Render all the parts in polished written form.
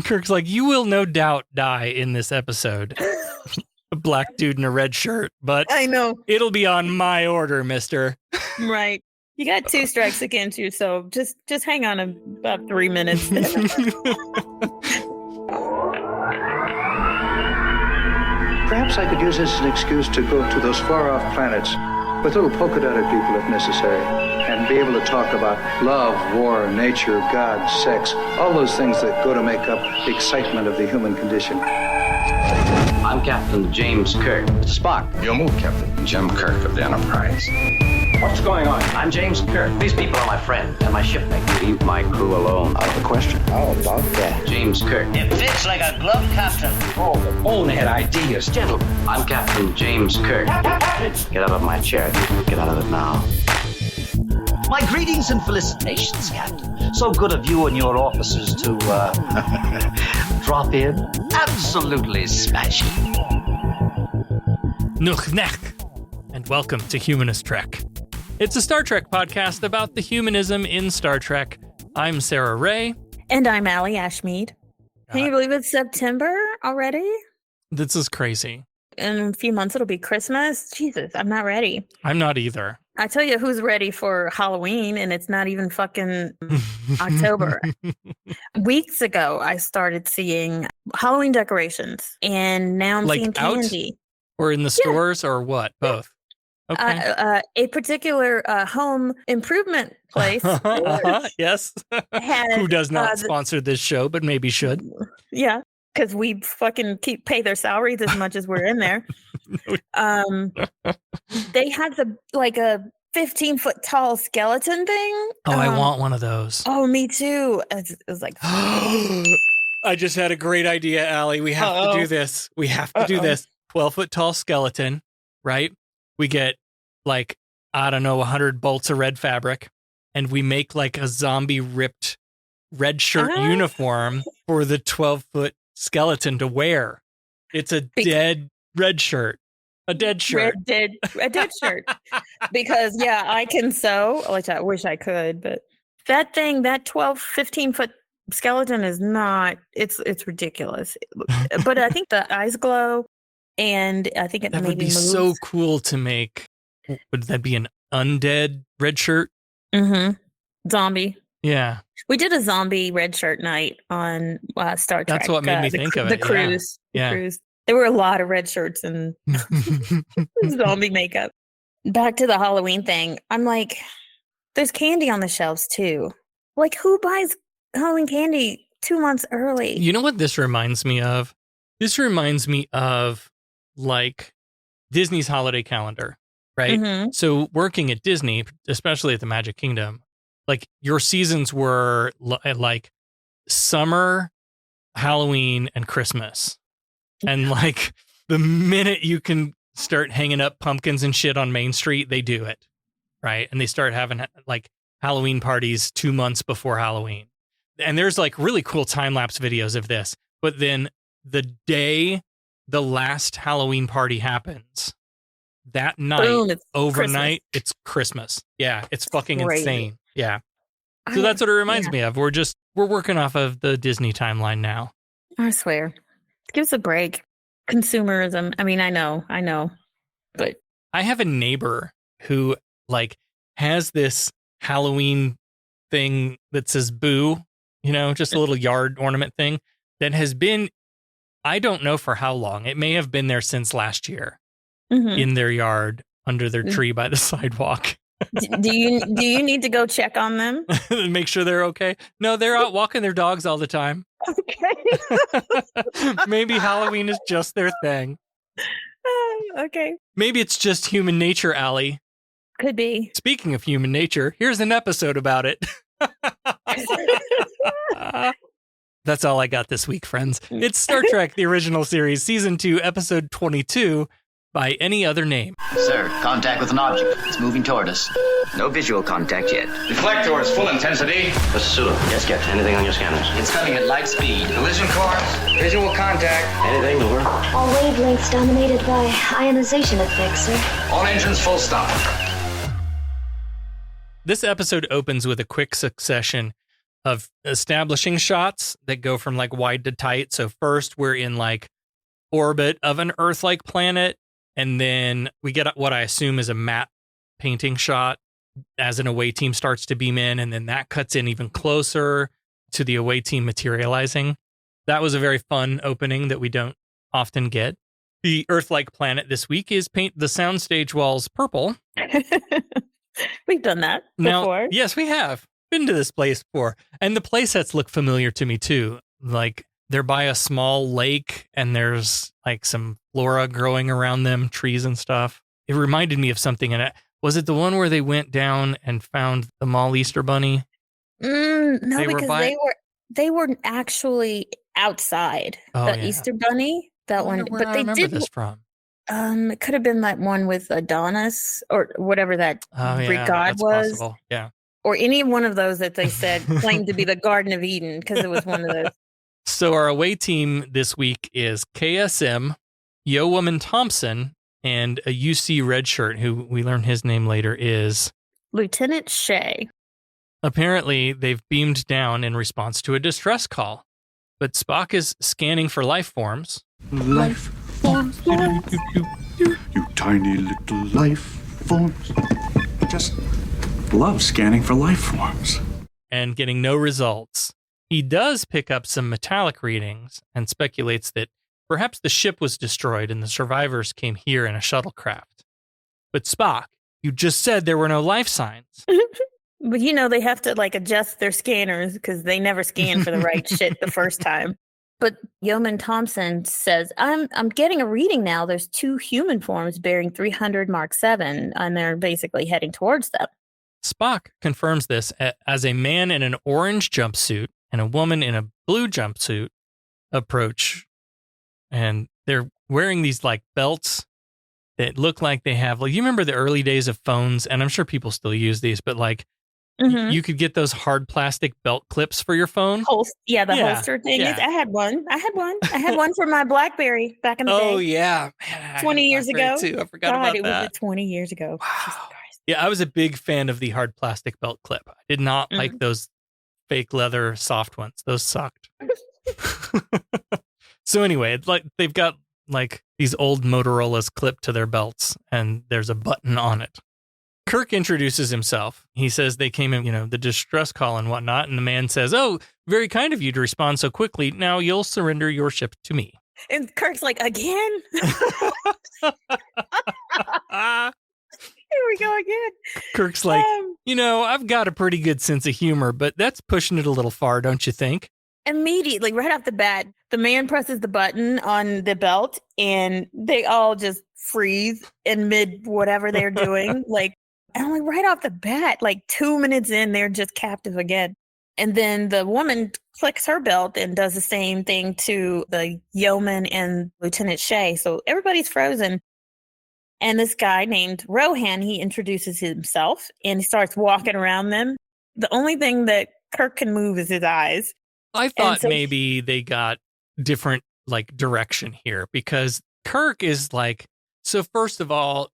Kirk's like, you will no doubt die in this episode. A black dude in a red shirt, but I know. It'll be on my order, mister. Right. You got 2 strikes against you, so just hang on about 3 minutes. Perhaps I could use this as an excuse to go to those far-off planets with little polka-dotted people if necessary, and be able to talk about love, war, nature, God, sex, all those things that go to make up the excitement of the human condition. I'm Captain James Kirk. Spock. Your move, Captain. Jim Kirk of the Enterprise. What's going on? I'm James Kirk. These people are my friend and my shipmate. Leave my crew alone. Out of the question. How about that? James Kirk. It fits like a glove, Captain. Oh, the bonehead ideas. Gentlemen, I'm Captain James Kirk. Get out of my chair. Get out of it now. My greetings and felicitations, Captain. So good of you and your officers to, drop in. Absolutely smashing. Nuch, and welcome to Humanist Trek. It's a Star Trek podcast about the humanism in Star Trek. I'm Sarah Ray. And I'm Allie Ashmead. Can you believe it's September already? This is crazy. In a few months, it'll be Christmas. Jesus, I'm not ready. I'm not either. I tell you who's ready for Halloween, and it's not even fucking October. Weeks ago, I started seeing Halloween decorations, and now I'm seeing candy. Or in the stores, or what? Both. Okay. A particular home improvement place. Yes. Who does not sponsor this show, but maybe should. Yeah. Because we fucking pay their salaries as much as we're in there. They have a 15-foot tall skeleton thing. Oh, I want one of those. Oh, me too. It was like, I just had a great idea, Allie. We have to do this. We have to do this. 12-foot tall skeleton, right? We get 100 bolts of red fabric, and we make a zombie ripped red shirt uniform for the 12-foot skeleton to wear. It's a dead red shirt. A dead shirt. A dead shirt. Because, yeah, I can sew, which I wish I could, but that thing, that 15-foot skeleton is not, it's ridiculous. But I think the eyes glow, and I think it that maybe would be moves. So cool to make. Would that be an undead red shirt? Mm-hmm. Zombie. Yeah. We did a zombie red shirt night on Star Trek. That's what made me think of it. The cruise. Yeah. The cruise. There were a lot of red shirts and zombie makeup. Back to the Halloween thing. I'm like, there's candy on the shelves too. Who buys Halloween candy 2 months early? You know what this reminds me of? This reminds me of Disney's holiday calendar, right? Mm-hmm. So working at Disney, especially at the Magic Kingdom, your seasons were summer, Halloween, and Christmas. And the minute you can start hanging up pumpkins and shit on Main Street, they do it, right? And they start having Halloween parties 2 months before Halloween. And there's really cool time-lapse videos of this. But then the day the last Halloween party happens, that night, boom, overnight, Christmas. It's Christmas. Yeah, it's fucking crazy. insane. Yeah. So that's what it reminds me of. We're working off of the Disney timeline now. I swear. Give us a break. Consumerism. I mean, I know. But I have a neighbor who has this Halloween thing that says boo, just a little yard ornament thing that has been, I don't know for how long. It may have been there since last year in their yard under their tree by the sidewalk. do you need to go check on them? Make sure they're okay? No, they're out walking their dogs all the time. Okay. Maybe Halloween is just their thing. Okay. Maybe it's just human nature, Allie. Could be. Speaking of human nature, here's an episode about it. That's all I got this week, friends. It's Star Trek, the original series, Season 2, Episode 22, by any other name. Sir, contact with an object. It's moving toward us. No visual contact yet. Deflectors, full intensity. Mr. Sulu. Yes, Captain. Anything on your scanners? It's coming at light speed. Collision course. Visual contact. Anything, over? All wavelengths dominated by ionization effects, sir. All engines full stop. This episode opens with a quick succession of establishing shots that go from like wide to tight. So first we're in like orbit of an Earth-like planet, and then we get what I assume is a matte painting shot as an away team starts to beam in, and then that cuts in even closer to the away team materializing. That was a very fun opening that we don't often get. The Earth-like planet this week is paint the soundstage walls purple. We've done that before. Now, yes, we have been to this place before. And the play sets look familiar to me too. Like they're by a small lake and there's like some flora growing around them, trees and stuff. It reminded me of something. And was it the one where they went down and found the mall Easter bunny? No, because they were actually outside the Easter bunny. That one, but they did. This from? It could have been that one with Adonis or whatever that Greek god was. Possible. Yeah. Or any one of those that they said claimed to be the Garden of Eden, because it was one of those. So our away team this week is KSM, Yo Woman Thompson, and a UC redshirt, who we learn his name later is Lieutenant Shea. Apparently, they've beamed down in response to a distress call, but Spock is scanning for life forms. Life forms. You tiny little life forms. I just love scanning for life forms. And getting no results. He does pick up some metallic readings and speculates that perhaps the ship was destroyed and the survivors came here in a shuttlecraft. But Spock, you just said there were no life signs. But they have to like adjust their scanners because they never scan for the right shit the first time. But Yeoman Thompson says, I'm getting a reading now. There's 2 human forms bearing 300 Mark 7, and they're basically heading towards them. Spock confirms this as a man in an orange jumpsuit and a woman in a blue jumpsuit approach. And they're wearing these like belts that look like they have, like, you remember the early days of phones, and I'm sure people still use these, but like you could get those hard plastic belt clips for your phone. Holster thing. Yeah. I had one. I had one for my BlackBerry back in the day. Oh, yeah. Man, 20 years ago. Too. I forgot about it that. was 20 years ago. Wow. Yeah, I was a big fan of the hard plastic belt clip. I did not like those fake leather soft ones. Those sucked. So anyway, it's like they've got like these old Motorola's clipped to their belts, and there's a button on it. Kirk introduces himself. He says they came in, the distress call and whatnot. And the man says, "Oh, very kind of you to respond so quickly. Now you'll surrender your ship to me." And Kirk's like, again? Here we go again. Kirk's like, I've got a pretty good sense of humor, but that's pushing it a little far, don't you think? Immediately, right off the bat, the man presses the button on the belt and they all just freeze in mid whatever they're doing. And I'm like, right off the bat, like 2 minutes in, they're just captive again. And then the woman clicks her belt and does the same thing to the yeoman and Lieutenant Shea. So everybody's frozen. And this guy named Rohan, he introduces himself and he starts walking around them. The only thing that Kirk can move is his eyes. I thought maybe they got different like direction here, because Kirk is like, so first of all,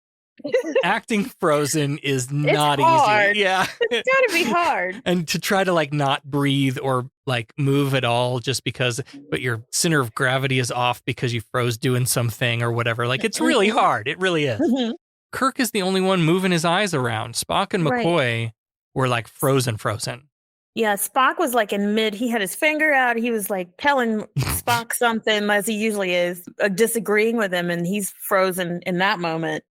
acting frozen is not easy. Yeah. It's gotta be hard. And to try to like not breathe or like move at all just because, but your center of gravity is off because you froze doing something or whatever. Like it's really hard. It really is. Kirk is the only one moving his eyes around. Spock and McCoy were like frozen. Yeah, Spock was like in mid, he had his finger out. He was like telling Spock something, as he usually is, disagreeing with him, and he's frozen in that moment.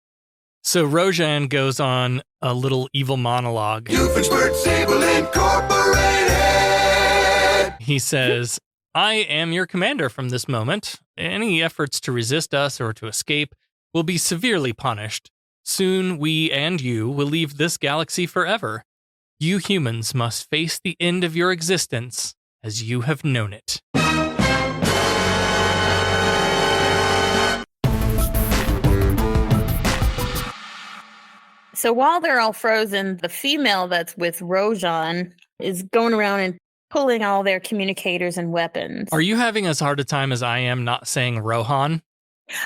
So Rojan goes on a little evil monologue. Doofenshmirtz Evil Incorporated! He says, "I am your commander from this moment. Any efforts to resist us or to escape will be severely punished. Soon we and you will leave this galaxy forever. You humans must face the end of your existence as you have known it." So while they're all frozen, the female that's with Rojan is going around and pulling all their communicators and weapons. Are you having as hard a time as I am not saying Rohan?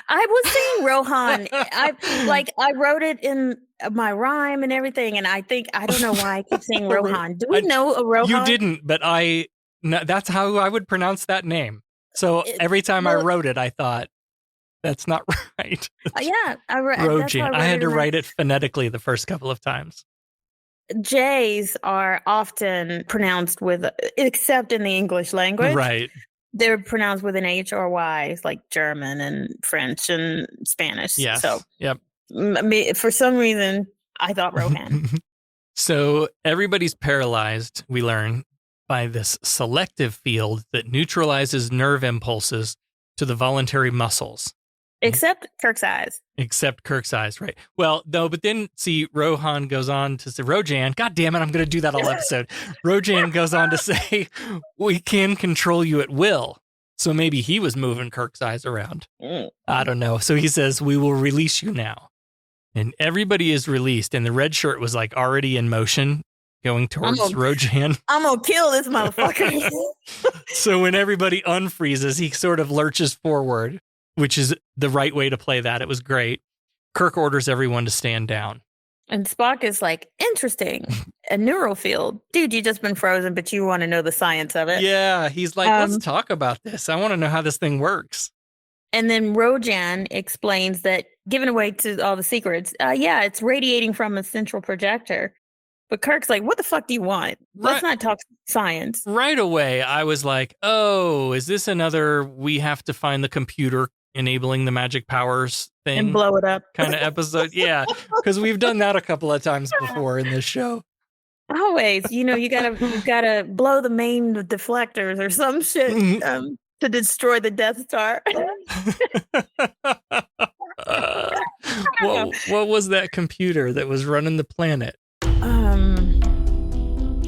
I was saying Rohan. I wrote it in my rhyme and everything. And I don't know why I keep saying Ro- Rohan. Do we know a Rohan? You didn't, but that's how I would pronounce that name. So every time I wrote it, I thought, that's not right. Yeah. Rojan. I had to write it phonetically the first couple of times. J's are often pronounced with, except in the English language. Right. They're pronounced with an H or Y, like German and French and Spanish. Yes. So, yep. For some reason, I thought Rohan. So everybody's paralyzed, we learn, by this selective field that neutralizes nerve impulses to the voluntary muscles. Except Kirk's eyes. Except Kirk's eyes, right. Well, no, but then, see, Rohan goes on to say, Rojan, God damn it, I'm going to do that all episode. Rojan goes on to say, we can control you at will. So maybe he was moving Kirk's eyes around. I don't know. So he says, we will release you now. And everybody is released, and the red shirt was like already in motion going towards Rojan. I'm going to kill this motherfucker. So when everybody unfreezes, he sort of lurches forward, which is the right way to play that. It was great. Kirk orders everyone to stand down. And Spock is like, interesting. A neural field. Dude, you just been frozen, but you want to know the science of it. Yeah, he's like, let's talk about this. I want to know how this thing works. And then Rojan explains that, giving away to all the secrets, it's radiating from a central projector. But Kirk's like, what the fuck do you want? Let's not talk science. Right away, I was like, oh, is this another we have to find the computer enabling the magic powers thing and blow it up kind of episode? Yeah, because we've done that a couple of times before in this show. Always, you gotta blow the main deflectors or some shit to destroy the Death Star. What was that computer that was running the planet?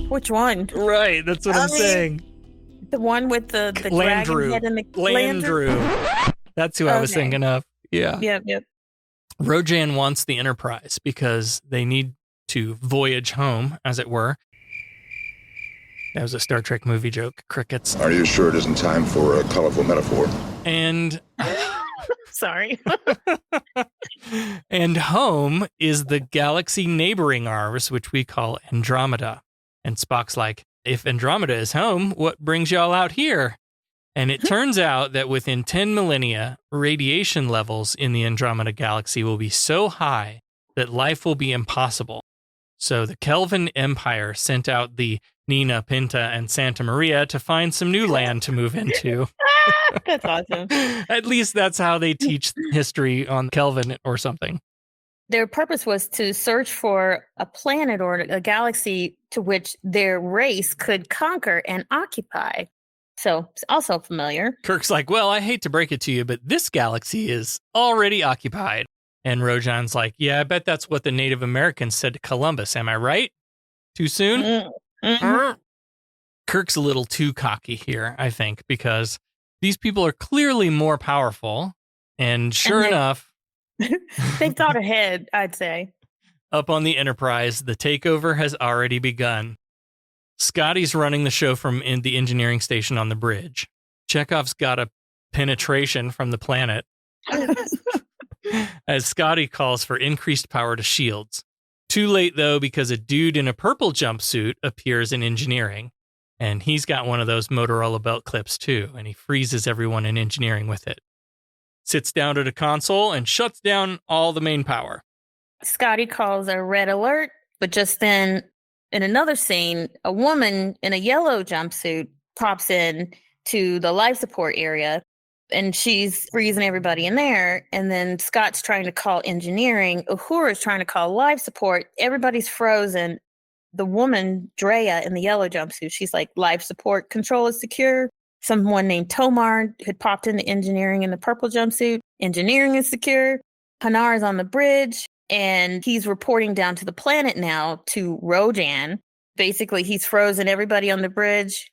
Which one? Right, that's what I'm saying. The one with the Landru. dragon head and the Landru. That's who I was thinking of. Yeah. Yep. Rojan wants the Enterprise because they need to voyage home, as it were. That was a Star Trek movie joke. Crickets. Are you sure it isn't time for a colorful metaphor? And sorry. And home is the galaxy neighboring ours, which we call Andromeda. And Spock's like, if Andromeda is home, what brings y'all out here? And it turns out that within 10 millennia, radiation levels in the Andromeda galaxy will be so high that life will be impossible. So the Kelvin Empire sent out the Nina, Pinta, and Santa Maria to find some new land to move into. That's awesome. At least that's how they teach history on Kelvin or something. Their purpose was to search for a planet or a galaxy to which their race could conquer and occupy. So it's also familiar. Kirk's like, well, I hate to break it to you, but this galaxy is already occupied. And Rojan's like, yeah, I bet that's what the Native Americans said to Columbus. Am I right? Too soon? Mm-hmm. Kirk's a little too cocky here, I think, because these people are clearly more powerful. And sure enough, they've thought ahead, I'd say. Up on the Enterprise, the takeover has already begun. Scotty's running the show from the engineering station on the bridge. Chekhov's got a penetration from the planet as Scotty calls for increased power to shields. Too late, though, because a dude in a purple jumpsuit appears in engineering, and he's got one of those Motorola belt clips, too, and he freezes everyone in engineering with it. Sits down at a console and shuts down all the main power. Scotty calls a red alert, but just then, in another scene, a woman in a yellow jumpsuit pops in to the life support area, and she's freezing everybody in there. And then Scott's trying to call engineering. Uhura's trying to call life support. Everybody's frozen. The woman, Drea, in the yellow jumpsuit, she's like, life support control is secure. Someone named Tomar had popped into engineering in the purple jumpsuit. Engineering is secure. Hanar is on the bridge, and he's reporting down to the planet now to Rojan. Basically, he's frozen everybody on the bridge,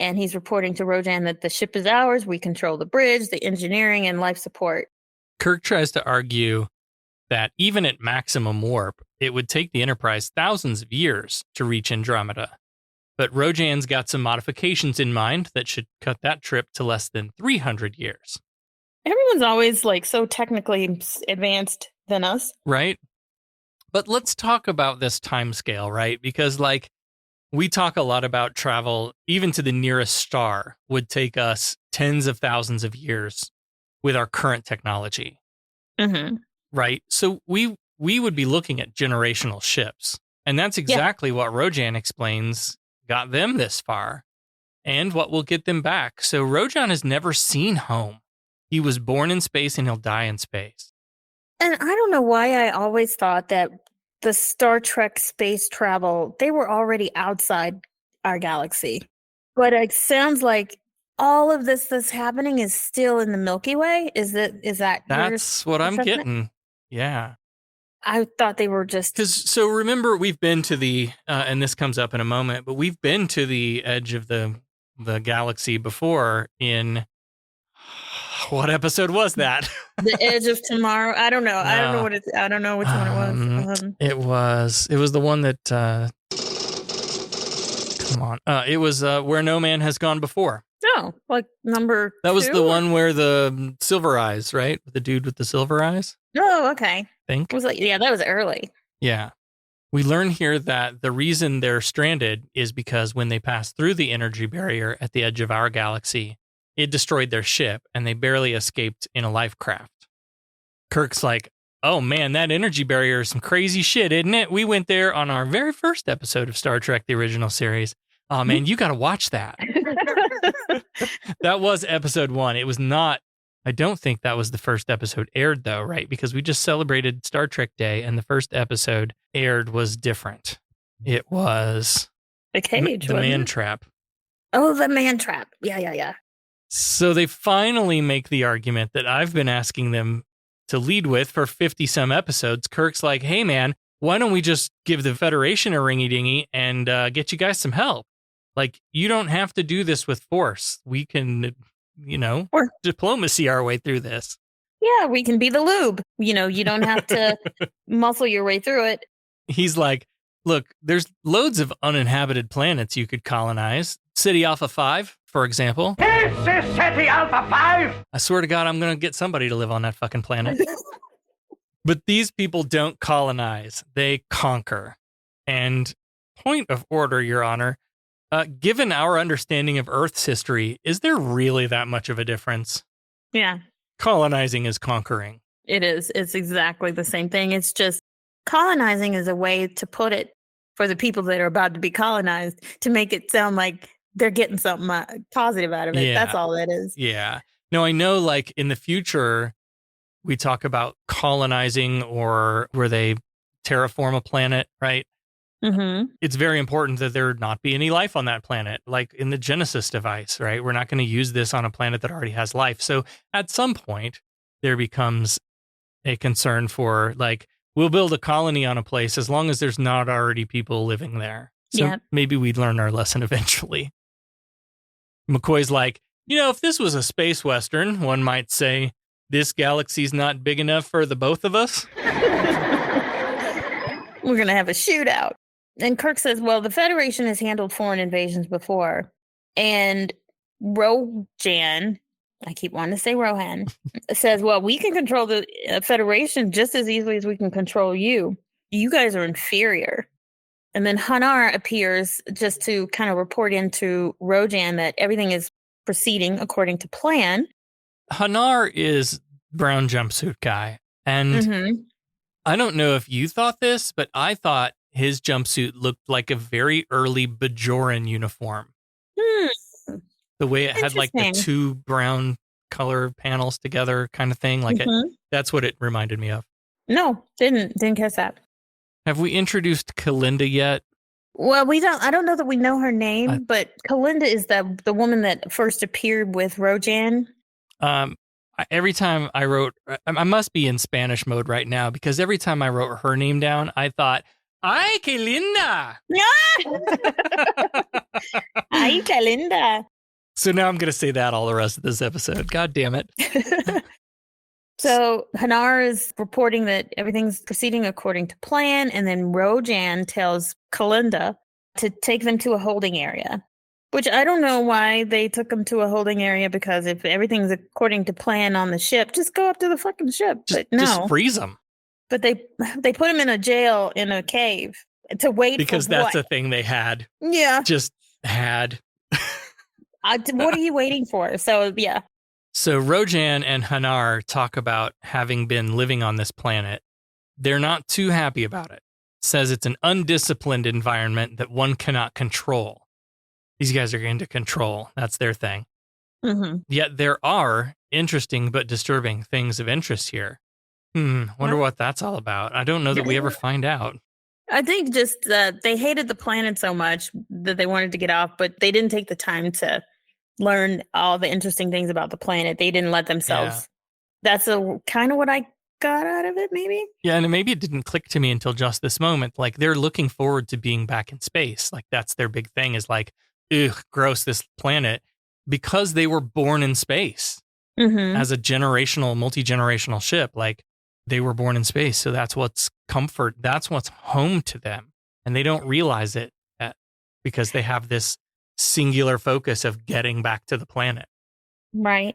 and he's reporting to Rojan that the ship is ours. We control the bridge, the engineering, and life support. Kirk tries to argue that even at maximum warp, it would take the Enterprise thousands of years to reach Andromeda. But Rojan's got some modifications in mind that should cut that trip to less than 300 years. Everyone's always like so technically advanced than us. Right? But let's talk about this time scale, right? Because like we talk a lot about travel, even to the nearest star would take us tens of thousands of years with our current technology. Mm-hmm. Right. So we would be looking at generational ships. And that's exactly what Rojan explains got them this far and what will get them back. So Rojan has never seen home. He was born in space and he'll die in space. And I don't know why I always thought that the Star Trek space travel, they were already outside our galaxy. But it sounds like all of this that's happening is still in the Milky Way. Is that That's what I'm getting. Yeah. I thought they were just... So remember, we've been to the, and this comes up in a moment, but we've been to the edge of the galaxy before in... What episode was that? The Edge of Tomorrow. I don't know. I don't know what it's. I don't know which one it was. It was the one that. Come on. It was Where No Man Has Gone Before. Oh, like number. That was 2? the one where the silver eyes, right? The dude with the silver eyes. Oh, okay. I think. Was like that was early. Yeah. We learn here that the reason they're stranded is because when they pass through the energy barrier at the edge of our galaxy, it destroyed their ship, and they barely escaped in a life craft. Kirk's like, oh man, that energy barrier is some crazy shit, isn't it? We went there on our very first episode of Star Trek, the original series. Oh man, you got to watch that. That was episode 1. It was not, I don't think that was the first episode aired though, right? Because we just celebrated Star Trek Day, and the first episode aired was different. It was The Cage. The Man Trap. Oh, the Man Trap. Yeah. So they finally make the argument that I've been asking them to lead with for 50 some episodes. Kirk's like, hey man, why don't we just give the Federation a ringy dingy and get you guys some help? Like, you don't have to do this with force. We can, or diplomacy our way through this. Yeah, we can be the lube. You don't have to muscle your way through it. He's like, look, there's loads of uninhabited planets you could colonize. City Alpha 5, for example. This is City Alpha 5! I swear to God, I'm going to get somebody to live on that fucking planet. But these people don't colonize. They conquer. And point of order, Your Honor, given our understanding of Earth's history, is there really that much of a difference? Yeah. Colonizing is conquering. It is. It's exactly the same thing. It's just colonizing is a way to put it for the people that are about to be colonized to make it sound like they're getting something positive out of it. Yeah. That's all it is. Yeah. No, I know, like, in the future, we talk about colonizing or where they terraform a planet, right? Mm-hmm. It's very important that there not be any life on that planet, like in the Genesis device, right? We're not going to use this on a planet that already has life. So at some point, there becomes a concern for, like, we'll build a colony on a place as long as there's not already people living there. So maybe we'd learn our lesson eventually. McCoy's like, if this was a space western, one might say, this galaxy's not big enough for the both of us. We're going to have a shootout. And Kirk says, well, the Federation has handled foreign invasions before. And Rojan, I keep wanting to say Rohan, says, well, we can control the Federation just as easily as we can control you. You guys are inferior. And then Hanar appears just to kind of report into Rojan that everything is proceeding according to plan. Hanar is brown jumpsuit guy. And I don't know if you thought this, but I thought his jumpsuit looked like a very early Bajoran uniform. The way it had like the two brown color panels together kind of thing. Like that's what it reminded me of. No, didn't catch that. Have we introduced Kalinda yet? Well, I don't know that we know her name, but Kalinda is the woman that first appeared with Rojan. Every time I wrote, I must be in Spanish mode right now, because every time I wrote her name down, I thought, ¡ay, qué linda! ¡Ay, qué linda! So now I'm going to say that all the rest of this episode. God damn it. So Hanar is reporting that everything's proceeding according to plan, and then Rojan tells Kalinda to take them to a holding area. Which I don't know why they took them to a holding area, because if everything's according to plan on the ship, just go up to the fucking ship. But no. Just freeze them. But they put him in a jail in a cave to wait because for that's what? a thing they had. Yeah. Just had. What are you waiting for? So, yeah. So Rojan and Hanar talk about having been living on this planet. They're not too happy about it. Says it's an undisciplined environment that one cannot control. These guys are into control. That's their thing. Mm-hmm. Yet there are interesting but disturbing things of interest here. Wonder what that's all about. I don't know that we ever find out. I think just they hated the planet so much that they wanted to get off, but they didn't take the time to learn all the interesting things about the planet. They didn't let themselves. Yeah. That's kind of what I got out of it, maybe. Yeah, and maybe it didn't click to me until just this moment. Like, they're looking forward to being back in space. Like, that's their big thing is like, ugh, gross, this planet. Because they were born in space as a generational, multi-generational ship. Like, they were born in space. So that's what's comfort. That's what's home to them. And they don't realize it because they have this singular focus of getting back to the planet. Right.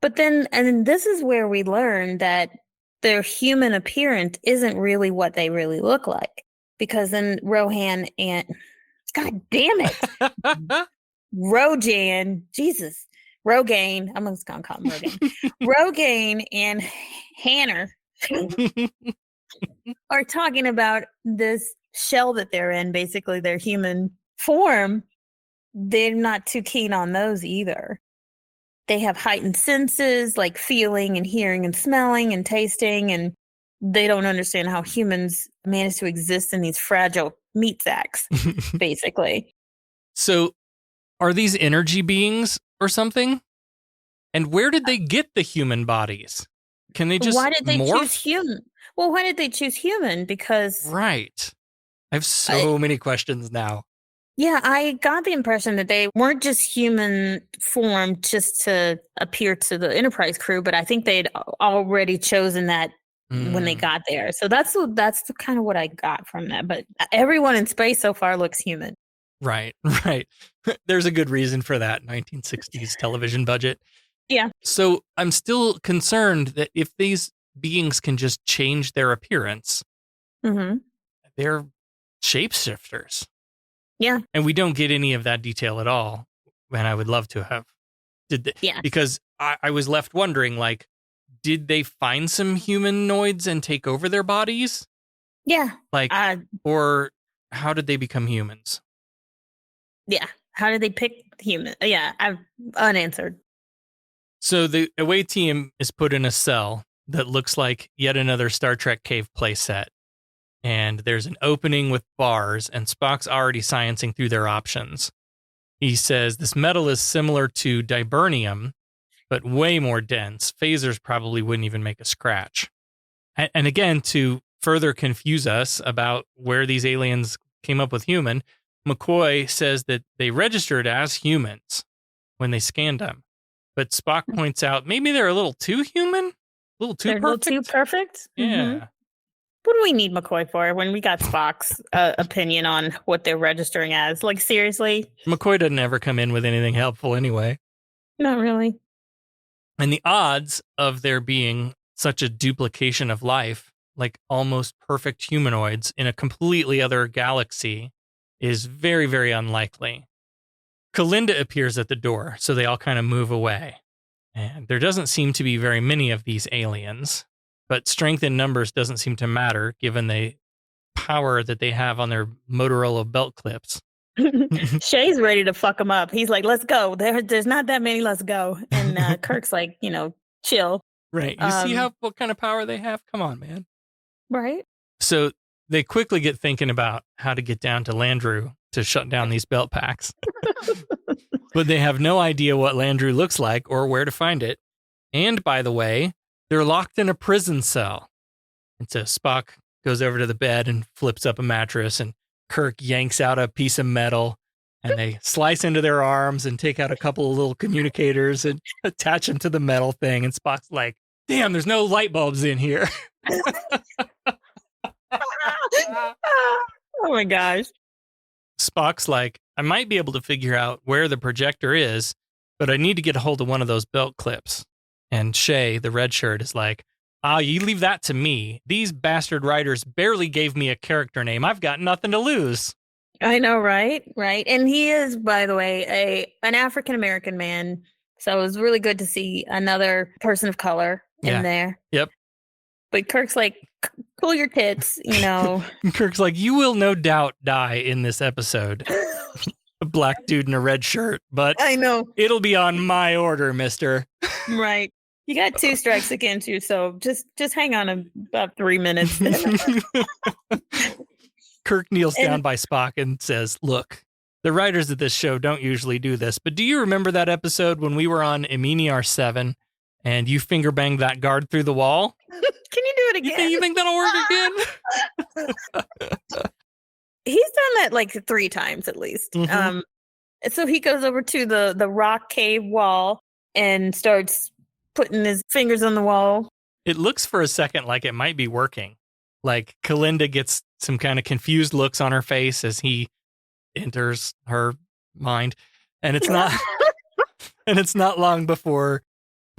But then, and this is where we learn that their human appearance isn't really what they really look like. Because then Rohan and, God damn it, Rogan, Jesus, Rogaine, I'm just going to call him Rogaine. Rogaine and Hanner are talking about this shell that they're in, basically their human form. They're not too keen on those either. They have heightened senses like feeling and hearing and smelling and tasting, and they don't understand how humans manage to exist in these fragile meat sacks, basically. So are these energy beings or something? And where did they get the human bodies? Can they just Why did they morph? choose human? Well, why did they choose human? Because... Right. I have so many questions now. Yeah, I got the impression that they weren't just human form just to appear to the Enterprise crew, but I think they'd already chosen that when they got there. So that's kind of what I got from that. But everyone in space so far looks human. Right, right. There's a good reason for that 1960s television budget. Yeah. So I'm still concerned that if these beings can just change their appearance, they're shapeshifters. Yeah. And we don't get any of that detail at all. And I would love to have. Because I was left wondering, like, did they find some humanoids and take over their bodies? Yeah. Like, or how did they become humans? Yeah. How did they pick human? Yeah, I've unanswered. So the away team is put in a cell that looks like yet another Star Trek cave play set. And there's an opening with bars, and Spock's already sciencing through their options. He says this metal is similar to dibernium, but way more dense. Phasers probably wouldn't even make a scratch. And again, to further confuse us about where these aliens came up with human, McCoy says that they registered as humans when they scanned them. But Spock points out maybe they're a little too human? A little too perfect? A little too perfect? Yeah. What do we need McCoy for when we got Spock's opinion on what they're registering as? Like, seriously? McCoy doesn't ever come in with anything helpful anyway. Not really. And the odds of there being such a duplication of life, like almost perfect humanoids in a completely other galaxy, is very, very unlikely. Kalinda appears at the door, so they all kind of move away. And there doesn't seem to be very many of these aliens, but strength in numbers doesn't seem to matter given the power that they have on their Motorola belt clips. Shay's ready to fuck them up. He's like, let's go. There's not that many. Let's go. And Kirk's like, chill. Right. You see what kind of power they have? Come on, man. Right. So they quickly get thinking about how to get down to Landru to shut down these belt packs. But they have no idea what Landru looks like or where to find it. And by the way, they're locked in a prison cell. And so Spock goes over to the bed and flips up a mattress, and Kirk yanks out a piece of metal, and they slice into their arms and take out a couple of little communicators and attach them to the metal thing. And Spock's like, damn, there's no light bulbs in here. Oh my gosh. Spock's like, I might be able to figure out where the projector is, but I need to get a hold of one of those belt clips. And Shay, the red shirt, is like, You leave that to me. These bastard writers barely gave me a character name. I've got nothing to lose. I know, right? Right. And he is, by the way, an African-American man. So it was really good to see another person of color in there. Yep. But Kirk's like, cool your tits, you know. Kirk's like, you will no doubt die in this episode. A black dude in a red shirt, but I know. It'll be on my order, mister. Right. You got 2 strikes against you, so just hang on about 3 minutes. Kirk kneels down by Spock and says, look, the writers of this show don't usually do this, but do you remember that episode when we were on Emini 7 and you finger banged that guard through the wall? Can you do it again? You think that'll work again? He's done that like 3 times at least. Mm-hmm. So he goes over to the rock cave wall and starts putting his fingers on the wall. It looks for a second like it might be working. Like Kalinda gets some kind of confused looks on her face as he enters her mind. And it's not and it's not long before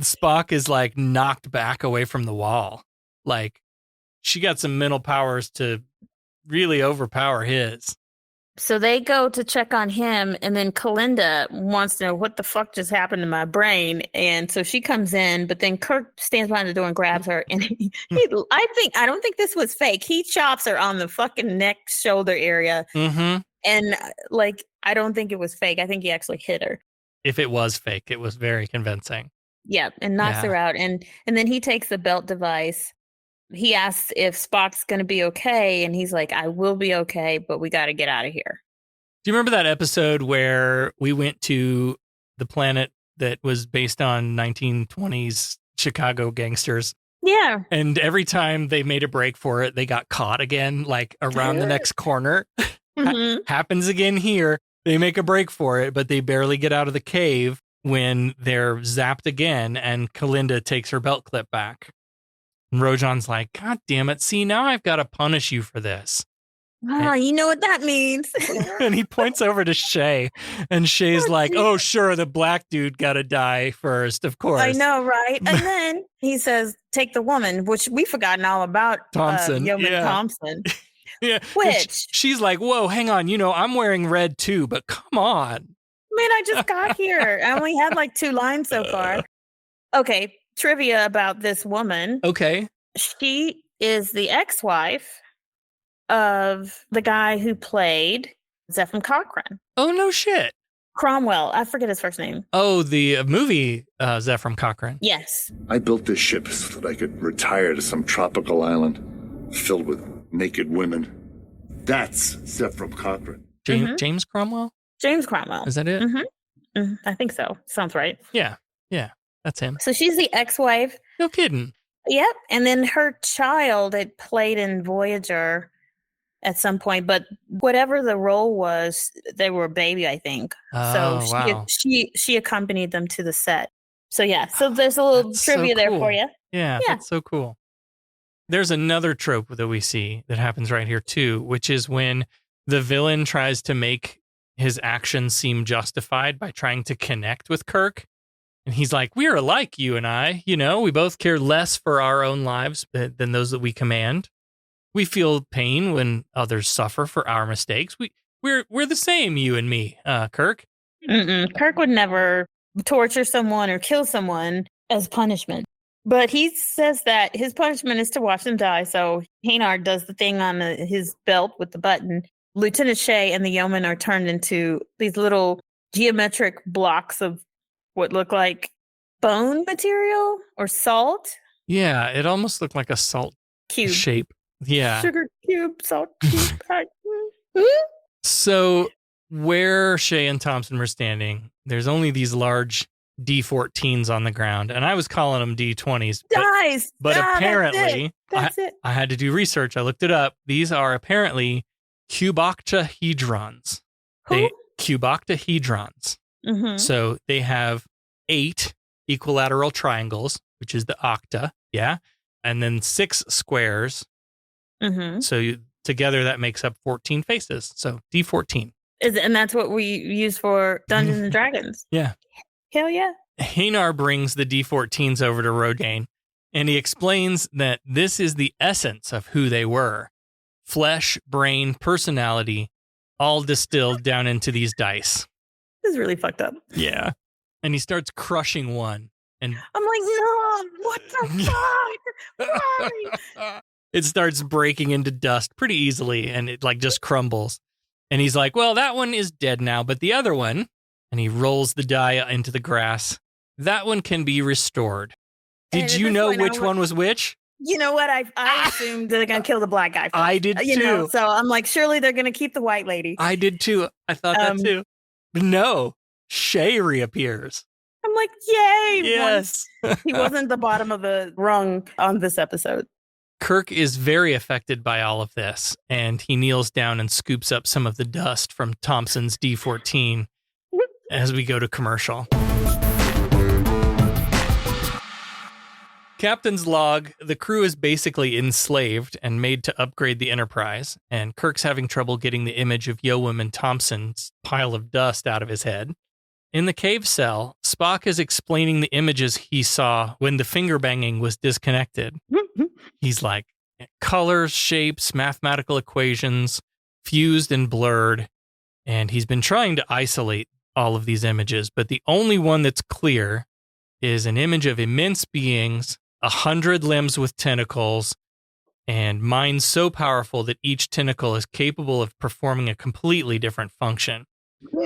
Spock is like knocked back away from the wall. Like she got some mental powers to really overpower his. So they go to check on him, and then Kalinda wants to know what the fuck just happened to my brain. And so she comes in, but then Kirk stands behind the door and grabs her. And I don't think this was fake. He chops her on the fucking neck, shoulder area. Mm-hmm. And like, I don't think it was fake. I think he actually hit her. If it was fake, it was very convincing. Yeah, and knocks her out. And then he takes the belt device. He asks if Spock's going to be okay, and he's like, I will be okay, but we got to get out of here. Do you remember that episode where we went to the planet that was based on 1920s Chicago gangsters? Yeah. And every time they made a break for it, they got caught again, like around the next corner. Mm-hmm. Happens again here. They make a break for it, but they barely get out of the cave when they're zapped again, and Kalinda takes her belt clip back. And Rojan's like, God damn it. See, now I've got to punish you for this. You know what that means. And he points over to Shay, and Shay's like, oh, sure, the black dude got to die first, of course. I know, right? And then he says, take the woman, which we've forgotten all about. Thompson. Yeoman Thompson. Yeah. Which? She's like, whoa, hang on. I'm wearing red too, but come on. Man, I just got here. I only had like 2 lines so far. Okay. Trivia about this woman. Okay. She is the ex-wife of the guy who played Zephyr Cochrane. Oh, no shit. Cromwell. I forget his first name. Oh, the movie Zephyr Cochrane. Yes. I built this ship so that I could retire to some tropical island filled with naked women. That's Zephyr Cochrane. James Cromwell? James Cromwell. Is that it? Mm-hmm. Mm-hmm. I think so. Sounds right. Yeah. That's him. So she's the ex-wife. No kidding. Yep. And then her child had played in Voyager at some point, but whatever the role was, they were a baby, I think. Oh, so wow. she accompanied them to the set. So yeah, so there's a little trivia there for you. Yeah, that's so cool. There's another trope that we see that happens right here too, which is when the villain tries to make his actions seem justified by trying to connect with Kirk. And he's like, we're alike, you and I. We both care less for our own lives than those that we command. We feel pain when others suffer for our mistakes. We're the same, you and me, Kirk. Kirk would never torture someone or kill someone as punishment. But he says that his punishment is to watch them die. So Haynard does the thing on his belt with the button. Lieutenant Shay and the yeoman are turned into these little geometric blocks of what look like bone material or salt. Yeah, it almost looked like a salt cube shape. Yeah. Sugar cube, salt cube. So where Shay and Thompson were standing, there's only these large D14s on the ground, and I was calling them D20s. But apparently, that's it. I had to do research. I looked it up. These are apparently cuboctahedrons. Cuboctahedrons. Mm-hmm. So they have 8 equilateral triangles, which is the octa, and then 6 squares. Mm-hmm. So together that makes up 14 faces. So D14. And that's what we use for Dungeons and Dragons. Yeah. Hell yeah. Hanar brings the D14s over to Rogaine, And he explains that this is the essence of who they were. Flesh, brain, personality, all distilled down into these dice. This is really fucked up. Yeah. And he starts crushing one. And I'm like, no, what the fuck? Why? it starts breaking into dust pretty easily, and it like just crumbles. And he's like, well, that one is dead now, but the other one, and he rolls the die into the grass, that one can be restored. Did you know which one was which? You know what? I assumed they're going to kill the black guy first. I did too. So I'm like, surely they're going to keep the white lady. I did too. I thought that too. But no, Shay reappears. I'm like, yay. Yes. He wasn't the bottom of the rung on this episode. Kirk is very affected by all of this, and he kneels down and scoops up some of the dust from Thompson's D-14 as we go to commercial. Captain's log, the crew is basically enslaved and made to upgrade the Enterprise, and Kirk's having trouble getting the image of Yeowoman Thompson's pile of dust out of his head. In the cave cell, Spock is explaining the images he saw when the finger banging was disconnected. He's like, colors, shapes, mathematical equations, fused and blurred, and he's been trying to isolate all of these images, but the only one that's clear is an image of immense beings, 100 limbs with tentacles, and minds so powerful that each tentacle is capable of performing a completely different function.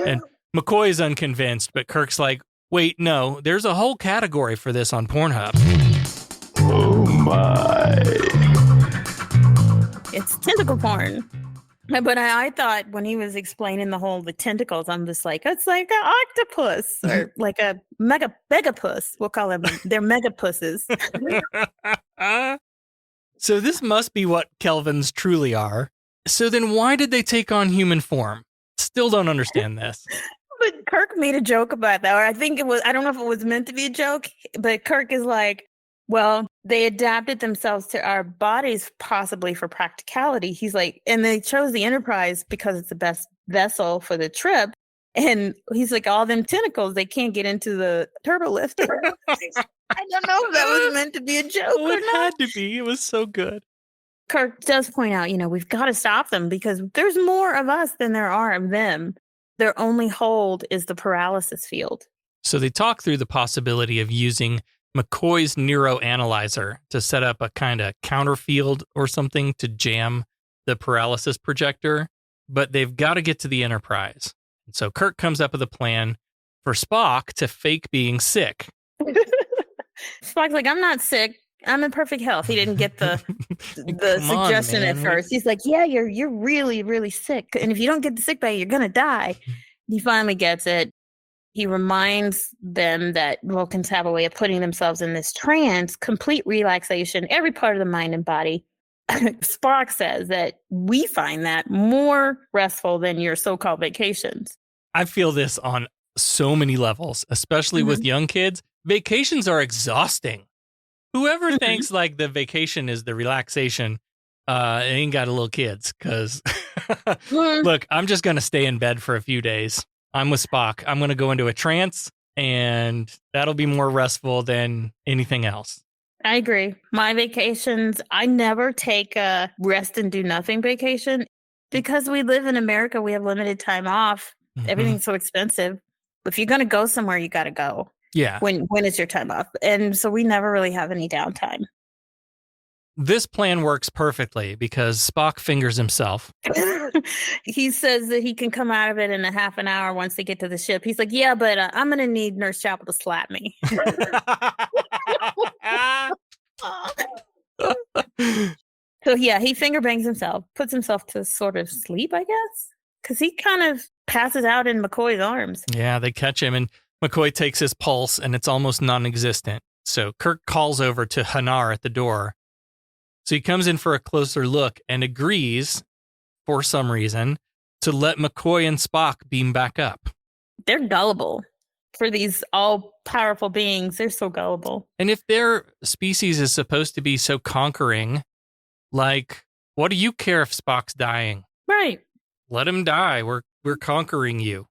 And McCoy is unconvinced, but Kirk's like, wait, no, there's a whole category for this on Pornhub. Oh my. It's tentacle porn. But I thought when he was explaining the tentacles, I'm just like, it's like an octopus or like a megapus. We'll call them, they're megapusses. So this must be what Kelvins truly are. So then why did they take on human form? Still don't understand this. But Kirk made a joke about that, or I think it was, I don't know if it was meant to be a joke, but Kirk is like, well, they adapted themselves to our bodies possibly for practicality. He's like, and they chose the Enterprise because it's the best vessel for the trip. And he's like, all them tentacles, they can't get into the turbo lift. I don't know if that was meant to be a joke or It not. had to be. It was so good. Kirk does point out, we've got to stop them because there's more of us than there are of them. Their only hold is the paralysis field. So they talk through the possibility of using McCoy's neuroanalyzer to set up a kind of counterfield or something to jam the paralysis projector, but they've got to get to the Enterprise. And so Kirk comes up with a plan for Spock to fake being sick. Spock's like, I'm not sick. I'm in perfect health. He didn't get the suggestion at first. He's like, yeah, you're really, really sick. And if you don't get the sick bay, you're going to die. He finally gets it. He reminds them that Vulcans have a way of putting themselves in this trance, complete relaxation, every part of the mind and body. Spock says that we find that more restful than your so-called vacations. I feel this on so many levels, especially with young kids. Vacations are exhausting. Whoever thinks like the vacation is the relaxation, ain't got a little kids because look, I'm just going to stay in bed for a few days. I'm with Spock. I'm going to go into a trance and that'll be more restful than anything else. I agree. My vacations, I never take a rest and do nothing vacation because we live in America. We have limited time off. Everything's so expensive. If you're going to go somewhere, you got to go. Yeah. When is your time off? And so we never really have any downtime. This plan works perfectly because Spock fingers himself. He says that he can come out of it in a half an hour once they get to the ship. He's like, yeah, but I'm going to need Nurse Chapel to slap me. So yeah, he finger bangs himself, puts himself to sort of sleep, I guess, because he kind of passes out in McCoy's arms. Yeah, they catch him and McCoy takes his pulse and it's almost non-existent. So Kirk calls over to Hanar at the door. So he comes in for a closer look and agrees, for some reason, to let McCoy and Spock beam back up. They're gullible. For these all-powerful beings, they're so gullible. And if their species is supposed to be so conquering, like, what do you care if Spock's dying? Right. Let him die. We're conquering you.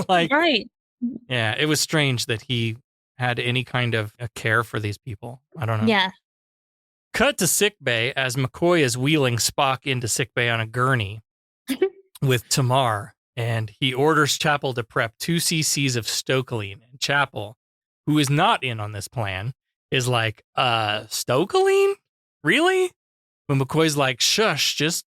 Right. Yeah, it was strange that he had any kind of a care for these people. I don't know. Yeah. Cut to sickbay as McCoy is wheeling Spock into sickbay on a gurney with Tamar, and he orders Chapel to prep 2 cc's of stokeline. And Chapel, who is not in on this plan, is like, stokeline? Really? But McCoy's like, shush, just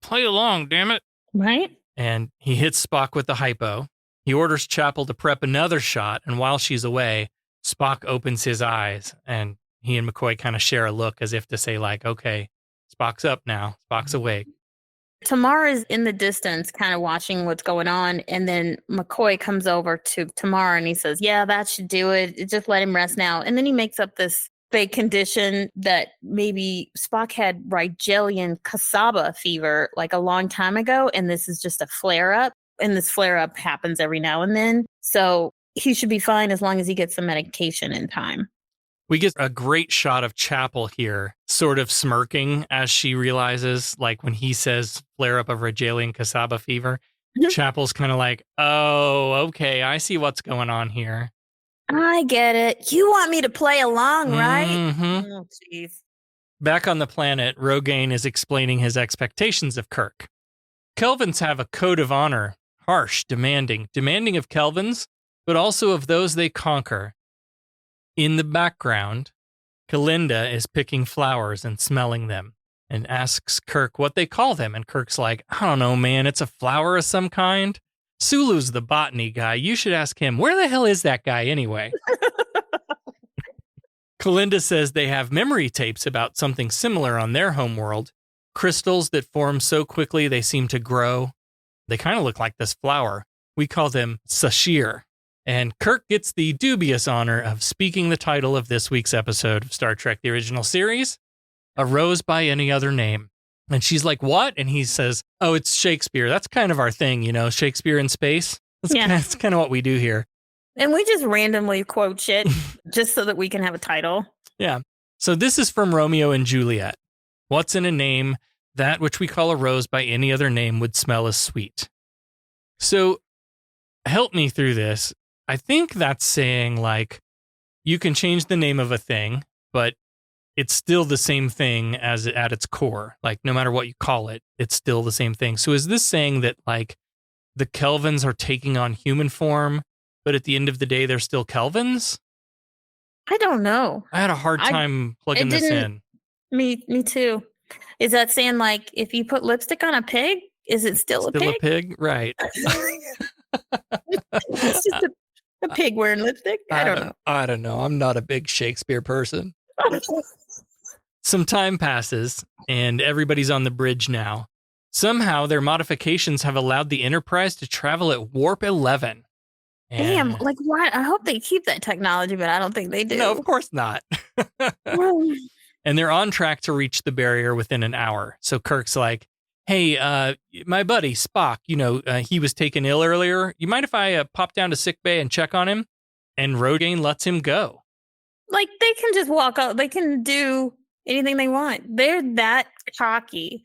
play along, damn it. Right? And he hits Spock with the hypo. He orders Chapel to prep another shot, and while she's away, Spock opens his eyes, and he and McCoy kind of share a look as if to say, like, okay, Spock's up now. Spock's awake. Tamar is in the distance kind of watching what's going on, and then McCoy comes over to Tamar and he says, yeah, that should do it. Just let him rest now. And then he makes up this fake condition that maybe Spock had Rigelian cassava fever like a long time ago, and this is just a flare-up. And this flare-up happens every now and then. So he should be fine as long as he gets some medication in time. We get a great shot of Chapel here, sort of smirking as she realizes, like when he says flare up of Rigelian cassava fever, Chapel's kind of like, oh, okay, I see what's going on here. I get it. You want me to play along, right? Mm-hmm. Oh, jeez. Back on the planet, Rogaine is explaining his expectations of Kirk. Kelvins have a code of honor, harsh, demanding of Kelvins, but also of those they conquer. In the background, Kalinda is picking flowers and smelling them and asks Kirk what they call them. And Kirk's like, I don't know, man, it's a flower of some kind. Sulu's the botany guy. You should ask him. Where the hell is that guy anyway? Kalinda says they have memory tapes about something similar on their homeworld. Crystals that form so quickly they seem to grow. They kind of look like this flower. We call them Sashir. And Kirk gets the dubious honor of speaking the title of this week's episode of Star Trek The Original Series, A Rose by Any Other Name. And she's like, what? And he says, oh, it's Shakespeare. That's kind of our thing, you know, Shakespeare in space. That's kind of what we do here. And we just randomly quote shit just so that we can have a title. Yeah. So this is from Romeo and Juliet. What's in a name? That which we call a rose by any other name would smell as sweet. So help me through this. I think that's saying, like, you can change the name of a thing, but it's still the same thing as at its core. Like, no matter what you call it, it's still the same thing. So is this saying that, like, the Kelvins are taking on human form, but at the end of the day, they're still Kelvins? I don't know. I had a hard time plugging this in. Me too. Is that saying, like, if you put lipstick on a pig, is it still a pig? Still a pig? Right. It's just a pig wearing lipstick? I don't know. I don't know. I'm not a big Shakespeare person. Some time passes, and everybody's on the bridge now. Somehow, their modifications have allowed the Enterprise to travel at warp 11. Damn, like what? I hope they keep that technology, but I don't think they do. No, of course not. And they're on track to reach the barrier within an hour. So Kirk's like, hey, my buddy Spock, you know, he was taken ill earlier. You mind if I pop down to sickbay and check on him? And Rogaine lets him go. Like, they can just walk out. They can do anything they want. They're that cocky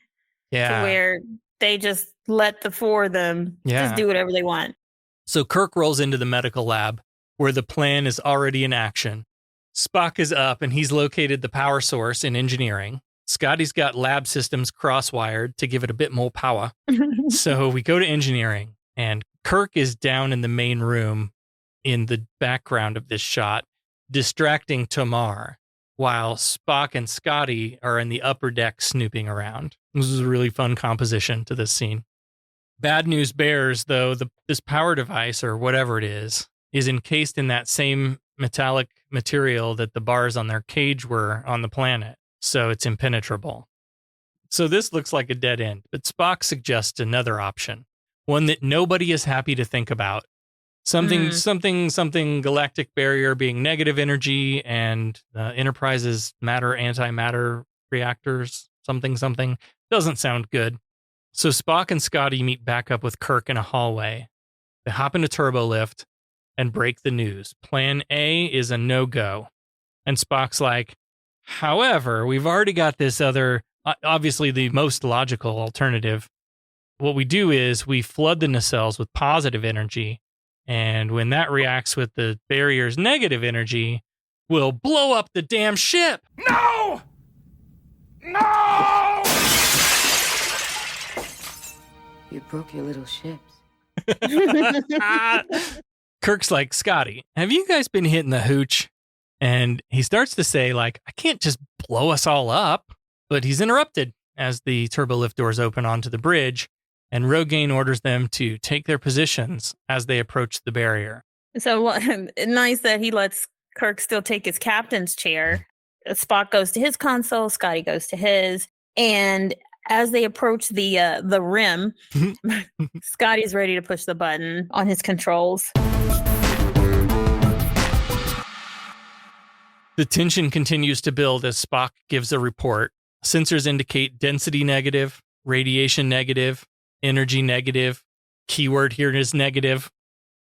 to where they just let the four of them just do whatever they want. So Kirk rolls into the medical lab where the plan is already in action. Spock is up and he's located the power source in engineering. Scotty's got lab systems cross-wired to give it a bit more power. So we go to engineering, and Kirk is down in the main room in the background of this shot, distracting Tamar, while Spock and Scotty are in the upper deck snooping around. This is a really fun composition to this scene. Bad news bears, though, this power device, or whatever it is encased in that same metallic material that the bars on their cage were on the planet. So it's impenetrable. So this looks like a dead end, but Spock suggests another option, one that nobody is happy to think about. Something galactic barrier being negative energy and Enterprise's antimatter reactors, something. Doesn't sound good. So Spock and Scotty meet back up with Kirk in a hallway. They hop into turbo lift and break the news. Plan A is a no-go. And Spock's like, however, we've already got this other, obviously the most logical alternative. What we do is we flood the nacelles with positive energy, and when that reacts with the barrier's negative energy, we'll blow up the damn ship. No! No! You broke your little ships. Kirk's like, Scotty, have you guys been hitting the hooch? And he starts to say, like, I can't just blow us all up. But he's interrupted as the turbolift doors open onto the bridge, and Rogaine orders them to take their positions as they approach the barrier. So nice that he lets Kirk still take his captain's chair. Spock goes to his console, Scotty goes to his, and as they approach the rim, Scotty's ready to push the button on his controls. The tension continues to build as Spock gives a report. Sensors indicate density negative, radiation negative, energy negative. Keyword here is negative.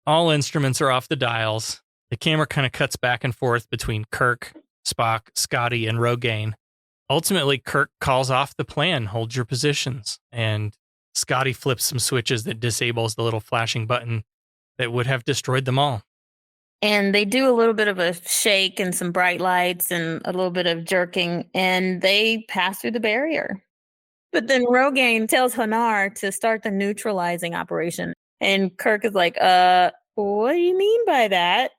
All instruments are off the dials. The camera kind of cuts back and forth between Kirk, Spock, Scotty, and Rogaine. Ultimately, Kirk calls off the plan, hold your positions, and Scotty flips some switches that disables the little flashing button that would have destroyed them all. And they do a little bit of a shake and some bright lights and a little bit of jerking, and they pass through the barrier. But then Rogaine tells Hanar to start the neutralizing operation. And Kirk is like, what do you mean by that?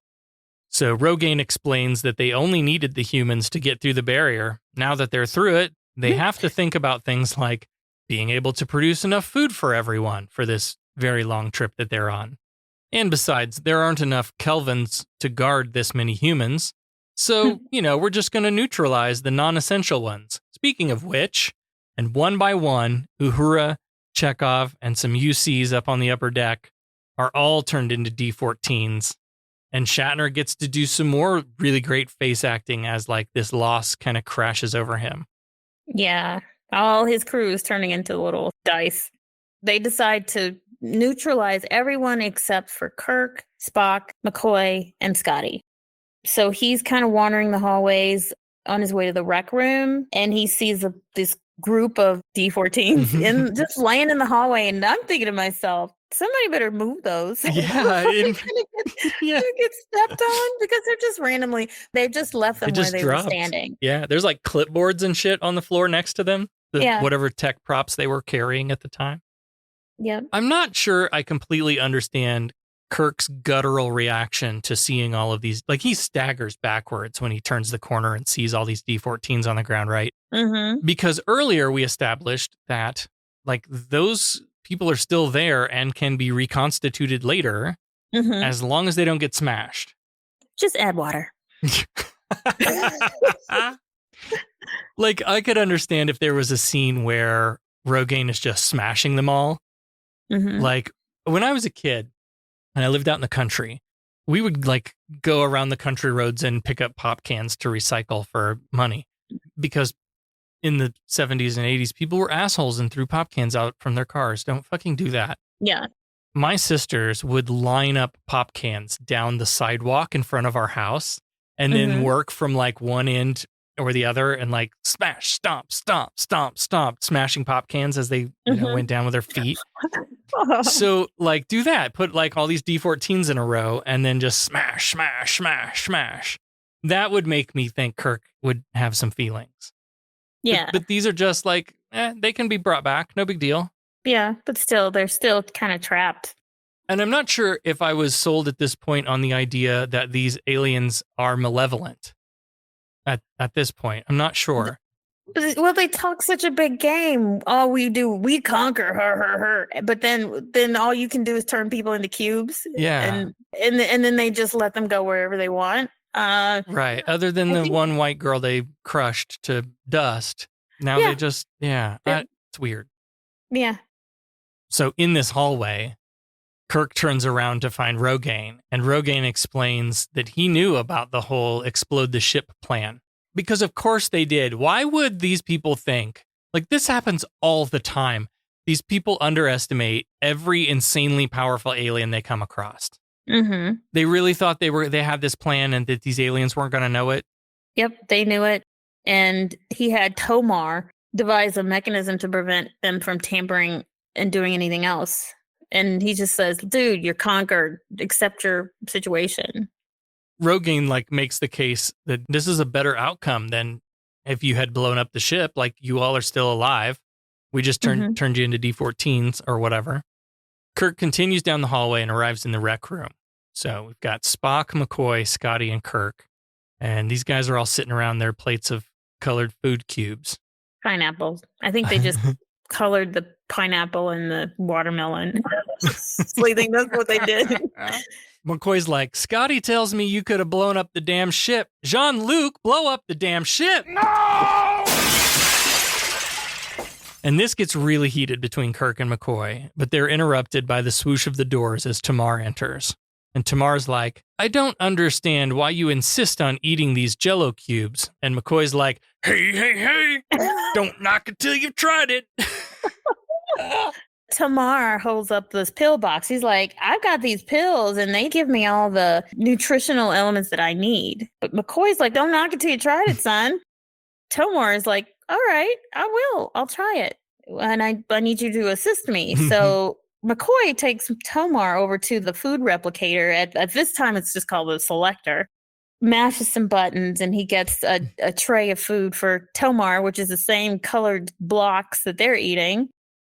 So Rogaine explains that they only needed the humans to get through the barrier. Now that they're through it, they have to think about things like being able to produce enough food for everyone for this very long trip that they're on. And besides, there aren't enough Kelvins to guard this many humans. So, we're just going to neutralize the non-essential ones. Speaking of which, and one by one, Uhura, Chekhov, and some UCs up on the upper deck are all turned into D-14s. And Shatner gets to do some more really great face acting as like this loss kind of crashes over him. Yeah, all his crew is turning into little dice. They decide to neutralize everyone except for Kirk, Spock, McCoy, and Scotty. So he's kind of wandering the hallways on his way to the rec room, and he sees this group of D-14s just laying in the hallway, and I'm thinking to myself, somebody better move those. Yeah. They're gonna get stepped on because they're just randomly, they've just left them where they were standing. Yeah, there's like clipboards and shit on the floor next to them. Yeah. Whatever tech props they were carrying at the time. Yeah. I'm not sure I completely understand Kirk's guttural reaction to seeing all of these. Like, he staggers backwards when he turns the corner and sees all these D-14s on the ground, right? Mm-hmm. Because earlier we established that, like, those people are still there and can be reconstituted later as long as they don't get smashed. Just add water. Like, I could understand if there was a scene where Rogaine is just smashing them all. Like, when I was a kid and I lived out in the country, we would like go around the country roads and pick up pop cans to recycle for money, because in the 70s and 80s, people were assholes and threw pop cans out from their cars. Don't fucking do that. Yeah. My sisters would line up pop cans down the sidewalk in front of our house and then work from like one end or the other and like smash, stomp, stomp, stomp, stomp, smashing pop cans as they went down with their feet. So like do that, put like all these D-14s in a row and then just smash, smash, smash, smash. That would make me think Kirk would have some feelings. Yeah. But these are just like, they can be brought back. No big deal. Yeah, but still, they're still kind of trapped. And I'm not sure if I was sold at this point on the idea that these aliens are malevolent. At this point, I'm not sure. Well, they talk such a big game. All we do, we conquer her. But then all you can do is turn people into cubes. Yeah. And then they just let them go wherever they want. Right. Other than the one white girl they crushed to dust. Now they just, it's weird. Yeah. So in this hallway, Kirk turns around to find Rogaine, and Rogaine explains that he knew about the whole explode the ship plan. Because of course they did. Why would these people think? Like, this happens all the time. These people underestimate every insanely powerful alien they come across. They really thought they had this plan and that these aliens weren't going to know it. Yep, they knew it. And he had Tomar devise a mechanism to prevent them from tampering and doing anything else. And he just says, dude, you're conquered. Accept your situation. Rogaine like makes the case that this is a better outcome than if you had blown up the ship, like you all are still alive. We just turned you into D-14s or whatever. Kirk continues down the hallway and arrives in the rec room. So we've got Spock, McCoy, Scotty, and Kirk. And these guys are all sitting around their plates of colored food cubes. Pineapples. I think they just colored the pineapple and the watermelon. So I think that's what they did. McCoy's like, Scotty tells me you could have blown up the damn ship. Jean-Luc, blow up the damn ship. No! And this gets really heated between Kirk and McCoy, but they're interrupted by the swoosh of the doors as Tamar enters. And Tamar's like, I don't understand why you insist on eating these Jell-O cubes. And McCoy's like, hey, don't knock it till you've tried it. Tamar holds up this pill box. He's like, I've got these pills and they give me all the nutritional elements that I need. But McCoy's like, don't knock it till you tried it, son. Tamar is like, all right, I will. I'll try it. And I need you to assist me. So McCoy takes Tamar over to the food replicator. At this time, it's just called the selector. Mashes some buttons and he gets a tray of food for Tamar, which is the same colored blocks that they're eating.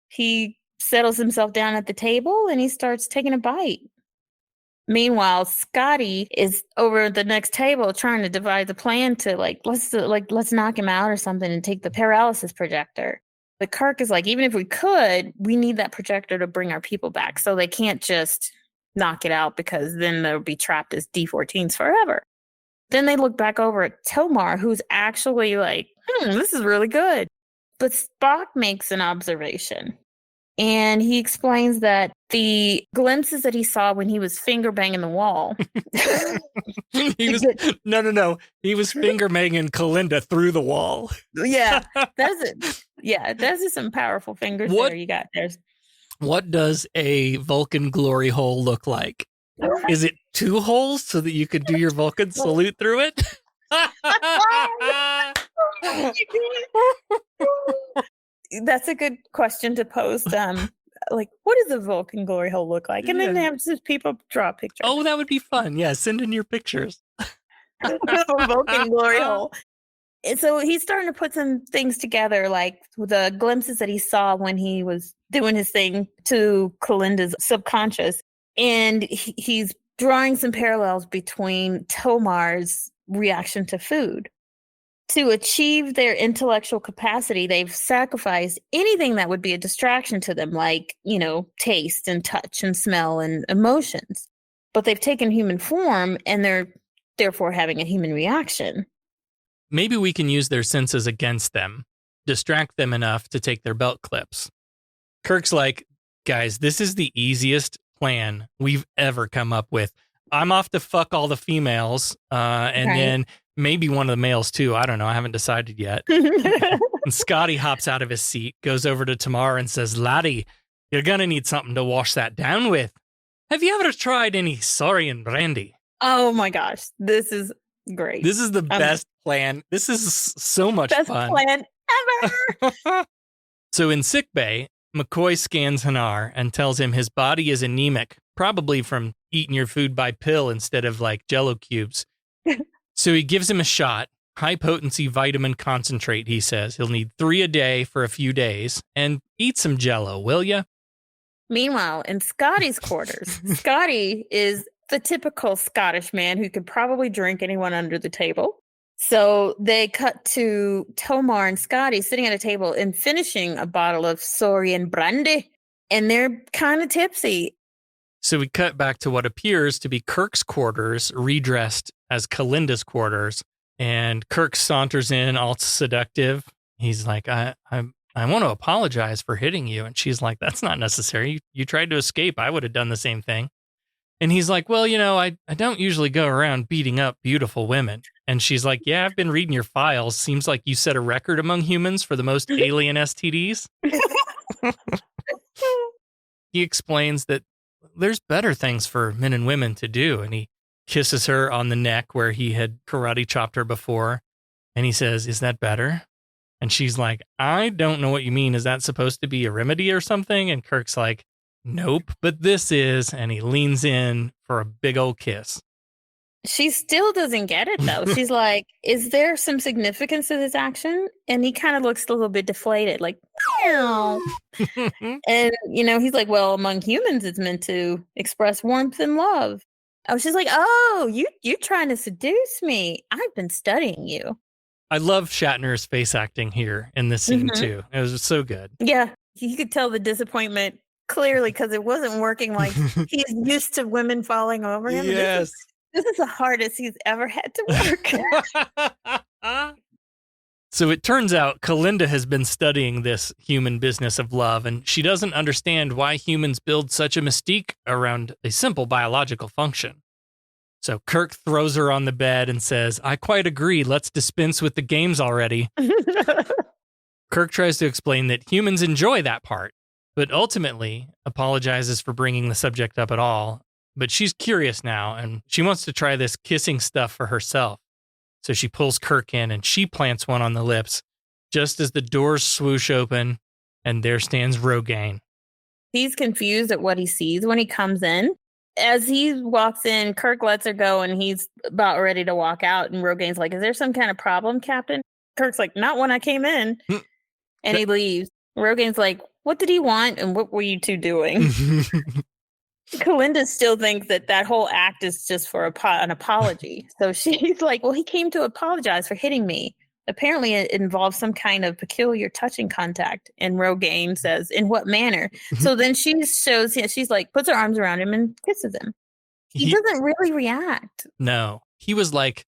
He settles himself down at the table and he starts taking a bite. Meanwhile, Scotty is over at the next table trying to devise a plan to let's knock him out or something and take the paralysis projector. But Kirk is like, even if we could, we need that projector to bring our people back. So they can't just knock it out because then they'll be trapped as D-14s forever. Then they look back over at Tamar, who's actually like, this is really good. But Spock makes an observation. And he explains that the glimpses that he saw when he was finger banging the wall. No. He was finger banging Kalinda through the wall. Yeah, that's it. Yeah, those are some powerful fingers there you got. What does a Vulcan glory hole look like? Is it 2 holes so that you could do your Vulcan salute through it? That's a good question to post. Like, what does a Vulcan glory hole look like? And then have just people draw a picture. Oh, that would be fun. Yeah, send in your pictures. Vulcan glory hole. And so he's starting to put some things together, like the glimpses that he saw when he was doing his thing to Kalinda's subconscious. And he's drawing some parallels between Tamar's reaction to food. To achieve their intellectual capacity, they've sacrificed anything that would be a distraction to them, like, taste and touch and smell and emotions. But they've taken human form and they're therefore having a human reaction. Maybe we can use their senses against them, distract them enough to take their belt clips. Kirk's like, guys, this is the easiest plan we've ever come up with. I'm off to fuck all the females, and then maybe one of the males too. I don't know. I haven't decided yet. And Scotty hops out of his seat, goes over to Tamar and says, laddie, you're going to need something to wash that down with. Have you ever tried any Saurian brandy? Oh my gosh. This is great. This is the best plan. This is so much best fun. Plan ever. So in sickbay, McCoy scans Hanar and tells him his body is anemic, probably from eating your food by pill instead of like Jell-O cubes. So he gives him a shot, high potency vitamin concentrate, he says. He'll need 3 a day for a few days and eat some Jell-O, will ya? Meanwhile, in Scotty's quarters, Scotty is the typical Scottish man who could probably drink anyone under the table. So they cut to Tamar and Scotty sitting at a table and finishing a bottle of Saurian brandy. And they're kind of tipsy. So we cut back to what appears to be Kirk's quarters, redressed as Kalinda's quarters. And Kirk saunters in, all seductive. He's like, I want to apologize for hitting you. And she's like, that's not necessary. You tried to escape. I would have done the same thing. And he's like, well, I don't usually go around beating up beautiful women. And she's like, yeah, I've been reading your files. Seems like you set a record among humans for the most alien STDs. He explains that there's better things for men and women to do. And he kisses her on the neck where he had karate chopped her before. And he says, is that better? And she's like, I don't know what you mean. Is that supposed to be a remedy or something? And Kirk's like, nope, but this is. And he leans in for a big old kiss. She still doesn't get it, though. She's like, is there some significance to this action? And he kind of looks a little bit deflated, like, meow. And, he's like, well, among humans, it's meant to express warmth and love. Oh, she's like, oh, you're trying to seduce me. I've been studying you. I love Shatner's face acting here in this scene, too. It was so good. Yeah, you could tell the disappointment clearly because it wasn't working. Like, he's used to women falling over him. Yes. This is the hardest he's ever had to work. So it turns out Kalinda has been studying this human business of love, and she doesn't understand why humans build such a mystique around a simple biological function. So Kirk throws her on the bed and says, I quite agree, let's dispense with the games already. Kirk tries to explain that humans enjoy that part, but ultimately apologizes for bringing the subject up at all. But she's curious now, and she wants to try this kissing stuff for herself. So she pulls Kirk in, and she plants one on the lips, just as the doors swoosh open, and there stands Rogaine. He's confused at what he sees when he comes in. As he walks in, Kirk lets her go, and he's about ready to walk out. And Rogaine's like, is there some kind of problem, Captain? Kirk's like, not when I came in. And he leaves. Rogaine's like, what did he want, and what were you two doing? Kalinda still thinks that whole act is just for an apology. So she's like, well, he came to apologize for hitting me. Apparently it involves some kind of peculiar touching contact. And Rogaine says, in what manner? So then she shows him, she's like, puts her arms around him and kisses him. He doesn't really react. No. He was like,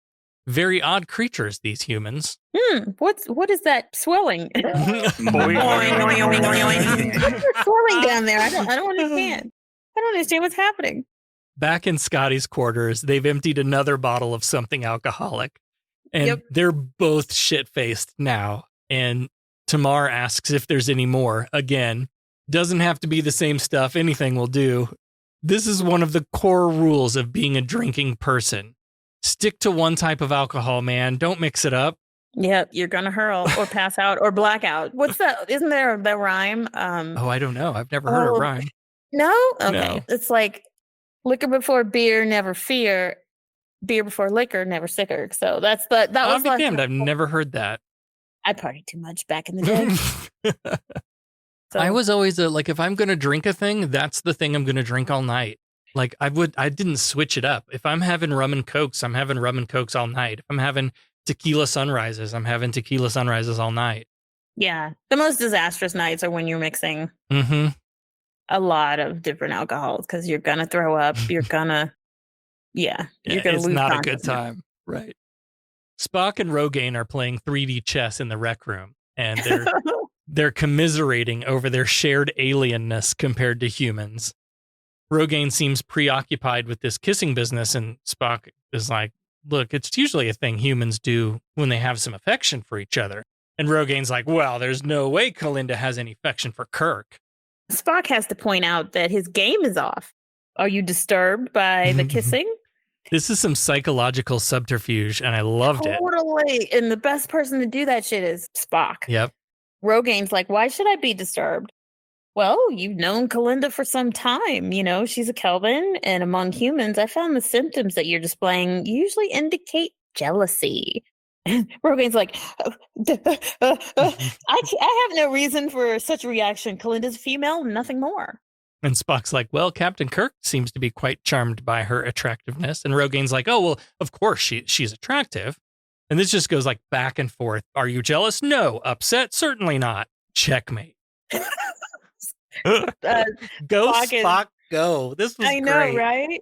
very odd creatures, these humans. What is that swelling? Swelling down there. I don't understand. I don't understand what's happening. Back in Scotty's quarters, they've emptied another bottle of something alcoholic. And they're both shit-faced now. And Tamar asks if there's any more. Again, doesn't have to be the same stuff. Anything will do. This is one of the core rules of being a drinking person. Stick to one type of alcohol, man. Don't mix it up. Yep, you're going to hurl or pass out or black out. What's that? Isn't there the rhyme? I don't know. I've never heard a rhyme. No? Okay. No. It's like liquor before beer, never fear. Beer before liquor, never sicker. So that was I'll be damned. I've never heard that. I partied too much back in the day. So. I was always like, if I'm going to drink a thing, that's the thing I'm going to drink all night. Like I didn't switch it up. If I'm having rum and cokes, I'm having rum and cokes all night. If I'm having tequila sunrises, I'm having tequila sunrises all night. Yeah. The most disastrous nights are when you're mixing a lot of different alcohols because you're going to throw up. You're going to, you're going to lose. It's not a good time. Right. Spock and Rogaine are playing 3D chess in the rec room, and they're commiserating over their shared alienness compared to humans. Rogaine seems preoccupied with this kissing business, and Spock is like, look, it's usually a thing humans do when they have some affection for each other. And Rogaine's like, well, there's no way Kalinda has any affection for Kirk. Spock has to point out that his game is off. Are you disturbed by the kissing? This is some psychological subterfuge, and I loved it. Totally. And the best person to do that shit is Spock. Yep. Rogaine's like, why should I be disturbed? Well, you've known Kalinda for some time. You know, she's a Kelvin, and among humans, I found the symptoms that you're displaying usually indicate jealousy. Rogaine's like, I have no reason for such a reaction. Kalinda's female, nothing more. And Spock's like, well, Captain Kirk seems to be quite charmed by her attractiveness. And Rogaine's like, oh, well, of course she's attractive. And this just goes like back and forth. Are you jealous? No. Upset? Certainly not. Checkmate. Go, Spock, go. This was I know, great. right?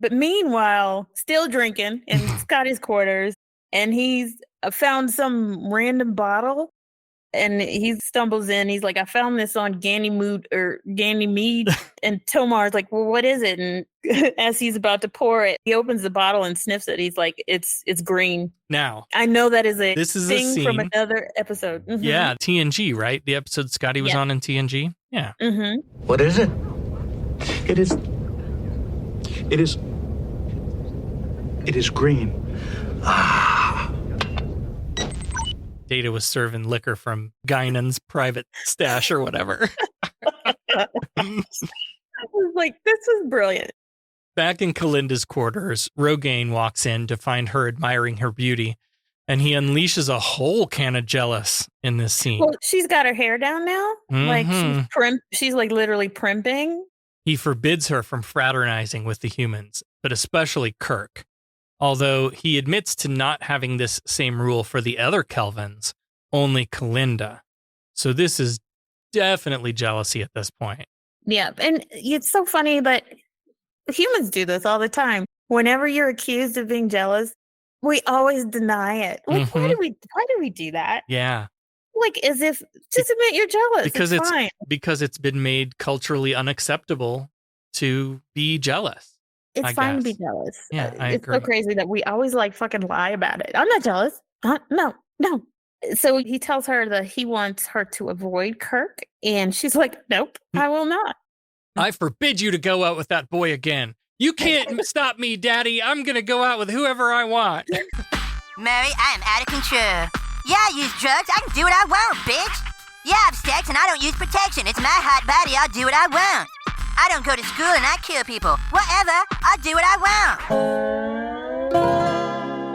But meanwhile, still drinking in Scotty's quarters, and he's found some random bottle, and he stumbles in. He's like, I found this on Ganymede, and Tomar's like, well, what is it? And as he's about to pour it, he opens the bottle and sniffs it. He's like, it's green. Now, I know that is a this is thing a scene from another episode. Mm-hmm. Yeah, TNG, right? The episode Scotty was on in TNG. Yeah. Mm-hmm. What is it? It is green. Data was serving liquor from Guinan's private stash or whatever. I was like, this is brilliant. Back in Kalinda's quarters, Rogaine walks in to find her admiring her beauty, and he unleashes a whole can of jealous in this scene. Well, she's got her hair down now. Like she's like literally primping. He forbids her from fraternizing with the humans, but especially Kirk. Although he admits to not having this same rule for the other Kelvins, only Kalinda. So this is definitely jealousy at this point. Yeah, and it's so funny that humans do this all the time. Whenever you're accused of being jealous, we always deny it. Like, why do we do that? Yeah. Like, as if, just admit you're jealous. It's fine. Because it's been made culturally unacceptable to be jealous. It's fine to be jealous. Yeah, I it's agree. so crazy that we always like fucking lie about it. I'm not jealous. No. So he tells her that he wants her to avoid Kirk, and she's like, nope, I will not. I forbid you to go out with that boy again. You can't stop me, Daddy. I'm going to go out with whoever I want. Mary, I am out of control. Yeah, I use drugs. I can do what I want, bitch. Yeah, I have sex and I don't use protection. It's my hot body. I'll do what I want. I don't go to school and I kill people. Whatever. I'll do what I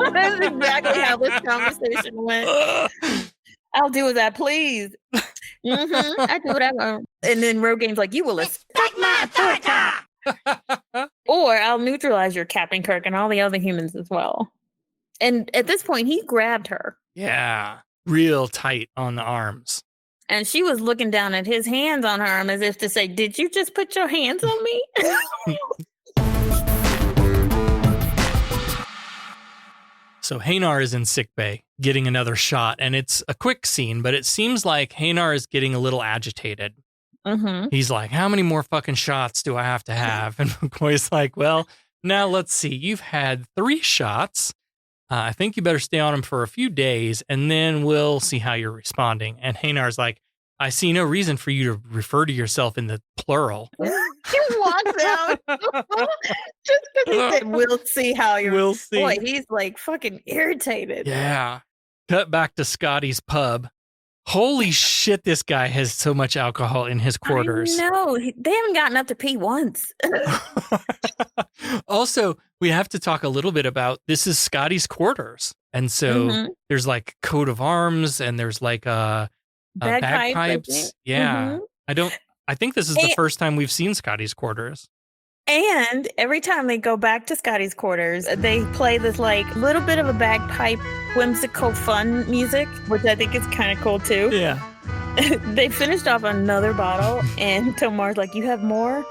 want. That's exactly how this conversation went. I'll do as I please. I do what I want. And then Rogaine's like, you will respect my authority. Or I'll neutralize your Captain Kirk and all the other humans as well. And at this point, he grabbed her. Yeah. Real tight on the arms. And she was looking down at his hands on her arm as if to say, did you just put your hands on me? So Hanar is in sickbay, getting another shot, and it's a quick scene, but it seems like Hanar is getting a little agitated. He's like, how many more fucking shots do I have to have? And McCoy's like, well, now let's see. You've had 3 shots. I think you better stay on them for a few days, and then we'll see how you're responding. And Hanar's like, I see no reason for you to refer to yourself in the plural. He walks out just because he said, we'll see how you're. We'll see. Boy, he's like fucking irritated. Yeah. Cut back to Scotty's pub. Holy shit, this guy has so much alcohol in his quarters. No, they haven't gotten up to pee once. Also, we have to talk a little bit about this is Scotty's quarters. And so there's like coat of arms and there's like bagpipes. Yeah. I think this is the first time we've seen Scotty's quarters. And every time they go back to Scotty's quarters, they play this like little bit of a bagpipe, whimsical fun music, which I think is kind of cool too. Yeah. They finished off another bottle, and Tomar's like, you have more?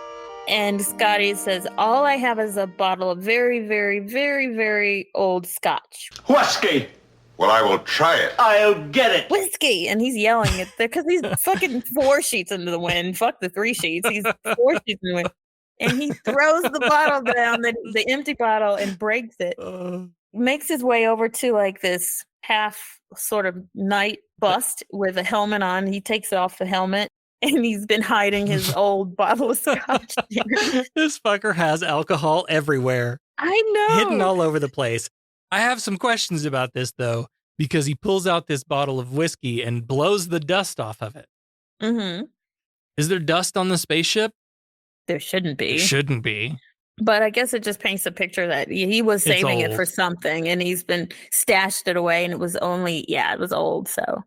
And Scotty says, all I have is a bottle of very, very, very, very old scotch. Whiskey. Well, I will try it. I'll get it. Whiskey. And he's yelling it because he's fucking 4 sheets into the wind. Fuck the 3 sheets. He's 4 sheets in the wind. And he throws the bottle down, the empty bottle, and breaks it. Makes his way over to like this half sort of night bust with a helmet on. He takes off the helmet, and he's been hiding his old bottle of scotch there. This fucker has alcohol everywhere. I know. Hidden all over the place. I have some questions about this, though, because he pulls out this bottle of whiskey and blows the dust off of it. Is there dust on the spaceship? There shouldn't be. Shouldn't be. But I guess it just paints a picture that he was saving it for something, and he's been stashed it away, and it was it was old, so.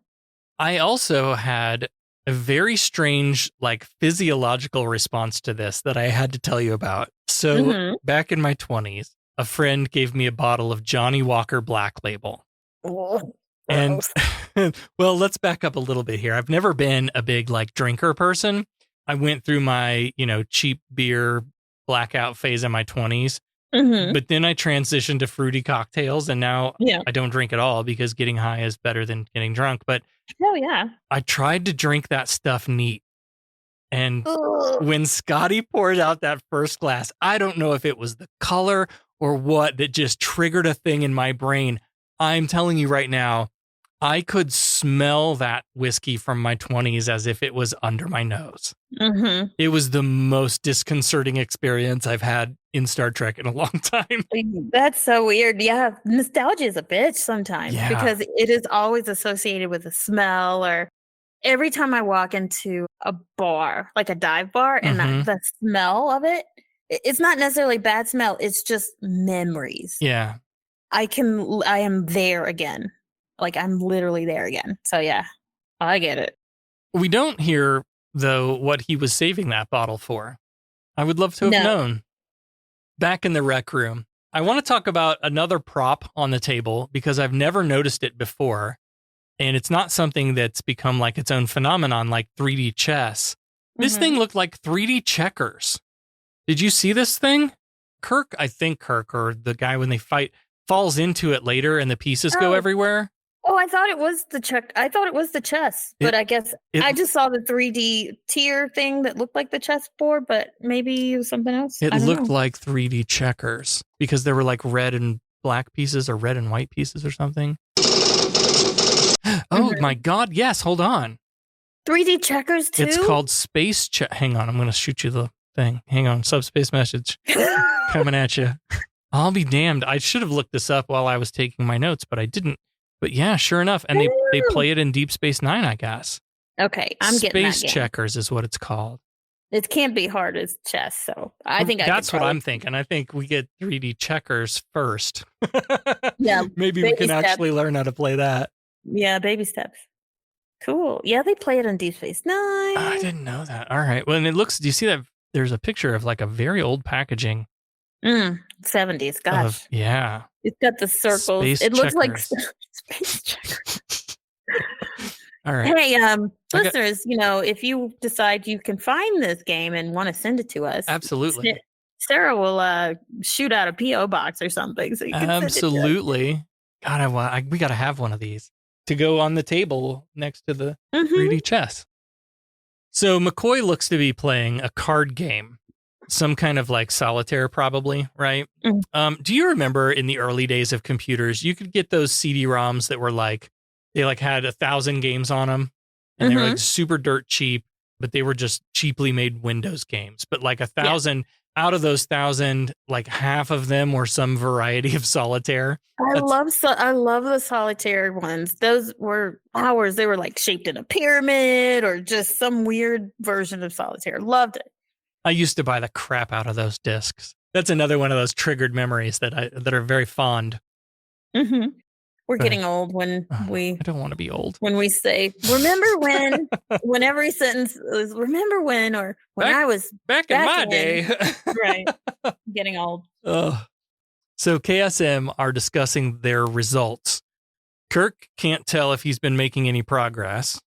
I also had a very strange, like, physiological response to this that I had to tell you about. So back in my 20s, a friend gave me a bottle of Johnny Walker Black Label. And, well, let's back up a little bit here. I've never been a big, like, drinker person. I went through my, cheap beer blackout phase in my 20s. But then I transitioned to fruity cocktails, and now I don't drink at all because getting high is better than getting drunk. But I tried to drink that stuff neat. And when Scotty poured out that first glass, I don't know if it was the color or what that just triggered a thing in my brain. I'm telling you right now, I could smell that whiskey from my 20s as if it was under my nose. It was the most disconcerting experience I've had in Star Trek in a long time. That's so weird. Yeah, nostalgia is a bitch sometimes because it is always associated with a smell. Or every time I walk into a bar, like a dive bar, and the smell of it it's not necessarily bad smell. It's just memories. Yeah. I am there again. Like I'm literally there again. So yeah, I get it. We don't hear, though, what he was saving that bottle for. I would love to have known. Back in the rec room, I want to talk about another prop on the table because I've never noticed it before. And it's not something that's become like its own phenomenon like 3D chess. This thing looked like 3D checkers. Did you see this thing? Kirk, or the guy when they fight, falls into it later and the pieces go everywhere. Oh, I thought it was the chess, but I guess I just saw the 3D tier thing that looked like the chessboard, but maybe it was something else. It looked like 3D checkers because there were like red and black pieces or red and white pieces or something. Oh my God. Yes. Hold on. 3D checkers too? It's called space check. Hang on. I'm going to shoot you the thing. Hang on. Subspace message coming at you. I'll be damned. I should have looked this up while I was taking my notes, but I didn't. But yeah, sure enough. And they play it in Deep Space Nine, I guess. Okay. I'm getting that Space checkers is what it's called. It can't be hard as chess. So I think that's what I'm thinking. I think we get 3D checkers first. Yeah. Maybe we can actually learn how to play that. Yeah. Baby steps. Cool. Yeah. They play it on Deep Space Nine. I didn't know that. All right. Well, and it looks, do you see that? There's a picture of like a very old packaging. 70s. Gosh. Yeah. It's got the circles. It looks like space checkers. All right. Hey, listeners, if you decide you can find this game and want to send it to us, absolutely. Sarah will shoot out a PO box or something. So you can absolutely. God, we got to have one of these to go on the table next to the 3D chess. So McCoy looks to be playing a card game. Some kind of like solitaire, probably, right? Do you remember in the early days of computers, you could get those CD-ROMs that were like, they like had 1,000 games on them and they were like super dirt cheap, but they were just cheaply made Windows games. But like 1,000 out of those 1,000, like half of them were some variety of solitaire. I love the solitaire ones. Those were ours. They were like shaped in a pyramid or just some weird version of solitaire. Loved it. I used to buy the crap out of those discs. That's another one of those triggered memories that are very fond. We're getting old when I don't want to be old. When we say, remember when every sentence is, remember when, or when I was back in my day. Right. Getting old. So KSM are discussing their results. Kirk can't tell if he's been making any progress.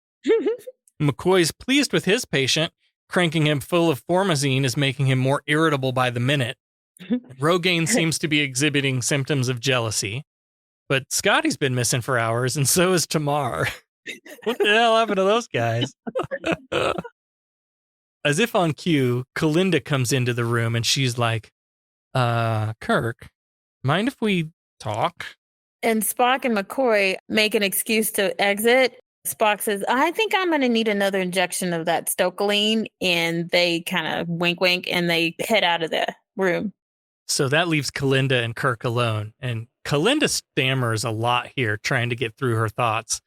McCoy's pleased with his patient. Cranking him full of formazine is making him more irritable by the minute. Rogaine seems to be exhibiting symptoms of jealousy. But Scotty's been missing for hours, and so is Tamar. What the hell happened to those guys? As if on cue, Kalinda comes into the room, and she's like, Kirk, mind if we talk? And Spock and McCoy make an excuse to exit. Spock says, I think I'm going to need another injection of that Stokeline. And they kind of wink, and they head out of the room. So that leaves Kalinda and Kirk alone. And Kalinda stammers a lot here, trying to get through her thoughts.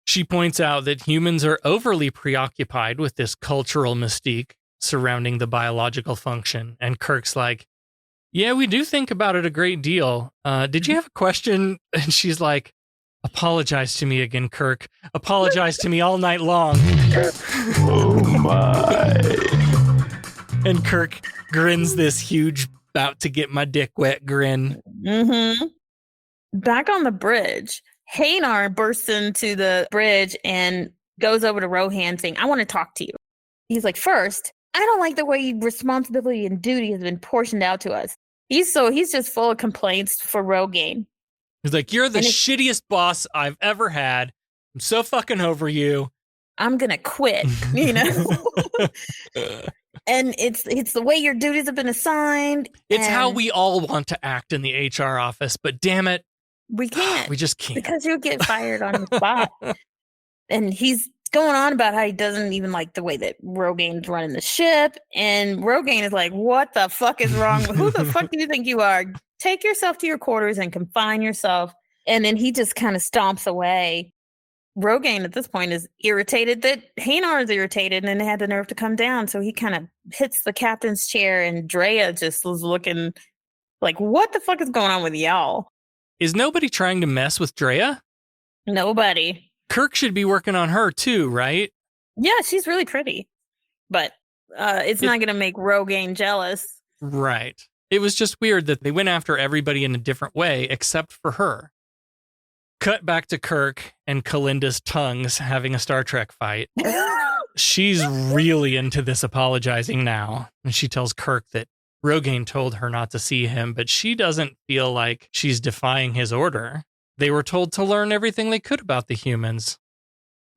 She points out that humans are overly preoccupied with this cultural mystique surrounding the biological function. And Kirk's like, yeah, we do think about it a great deal. Did you have a question? And she's like, apologize to me again, Kirk. Apologize to me all night long. Oh, my. And Kirk grins this huge, about to get my dick wet grin. Back on the bridge, Hanar bursts into the bridge and goes over to Rohan saying, I want to talk to you. He's like, first, I don't like the way responsibility and duty has been portioned out to us. He's just full of complaints for Rogaine. He's like, you're the shittiest boss I've ever had. I'm so fucking over you. I'm going to quit, And it's the way your duties have been assigned. It's how we all want to act in the HR office, but damn it. We can't. We just can't. Because you'll get fired on the spot. And he's going on about how he doesn't even like the way that Rogaine's running the ship. And Rogaine is like, what the fuck is wrong? Who the fuck do you think you are? Take yourself to your quarters and confine yourself. And then he just kind of stomps away. Rogaine at this point is irritated that Hanar is irritated and had the nerve to come down. So he kind of hits the captain's chair, and Drea just was looking like, what the fuck is going on with y'all? Is nobody trying to mess with Drea? Nobody. Kirk should be working on her too, right? Yeah, she's really pretty. But it's not going to make Rogaine jealous. Right. It was just weird that they went after everybody in a different way except for her. Cut back to Kirk and Kalinda's tongues having a Star Trek fight. She's really into this apologizing now. And she tells Kirk that Rogaine told her not to see him, but she doesn't feel like she's defying his order. They were told to learn everything they could about the humans.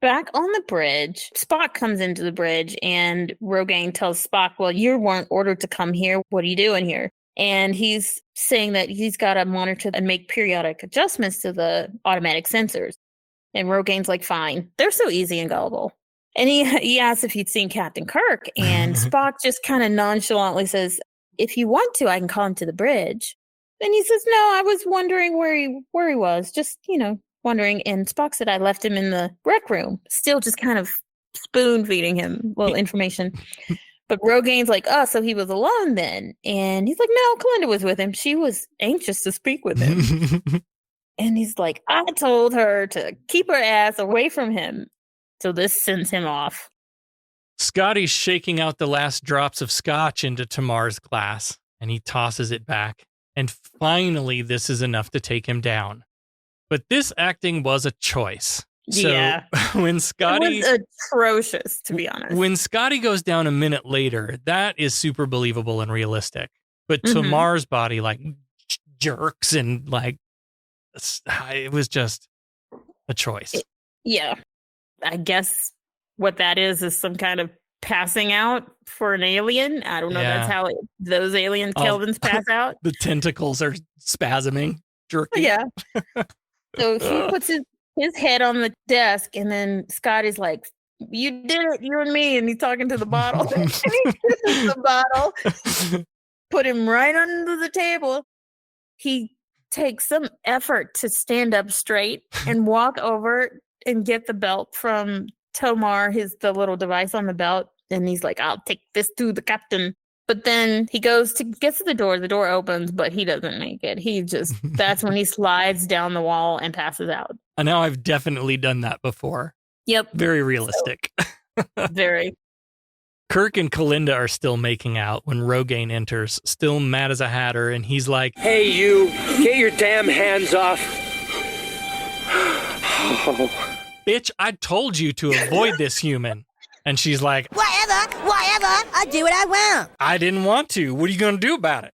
Back on the bridge, Spock comes into the bridge and Rogaine tells Spock, well, you weren't ordered to come here. What are you doing here? And he's saying that he's got to monitor and make periodic adjustments to the automatic sensors. And Rogaine's like, fine. They're so easy and gullible. And he asks if he'd seen Captain Kirk. And Spock just kind of nonchalantly says, if you want to, I can call him to the bridge. And he says, no, I was wondering where he was. Just, wondering. And Spock said, I left him in the rec room. Still just kind of spoon feeding him little information. But Rogaine's like, oh, so he was alone then. And he's like, no, Kalinda was with him. She was anxious to speak with him. And he's like, I told her to keep her ass away from him. So this sends him off. Scotty's shaking out the last drops of scotch into Tamar's glass, and he tosses it back. And finally, this is enough to take him down. But this acting was a choice. So yeah. When Scotty... It was atrocious, to be honest. When Scotty goes down a minute later, that is super believable and realistic. But Tamar's body, jerks and, it was just a choice. Yeah. I guess what that is some kind of passing out for an alien. I don't know. Yeah. That's how those alien Kelvins pass out. The tentacles are spasming, jerking. Yeah. So he puts his head on the desk, and then Scotty's like, you did it, you and me. And he's talking to the bottle. And he kisses the bottle, put him right under the table. He takes some effort to stand up straight and walk over and get the belt from Tomar, the little device on the belt. And he's like, I'll take this to the captain. But then he gets to the door opens, but he doesn't make it. That's when he slides down the wall and passes out. I know I've definitely done that before. Yep. Very realistic. So, very. Kirk and Kalinda are still making out when Rogaine enters, still mad as a hatter, and he's like, hey, you, get your damn hands off. Bitch, I told you to avoid this human. And she's like, whatever, I'll do what I want. I didn't want to. What are you going to do about it?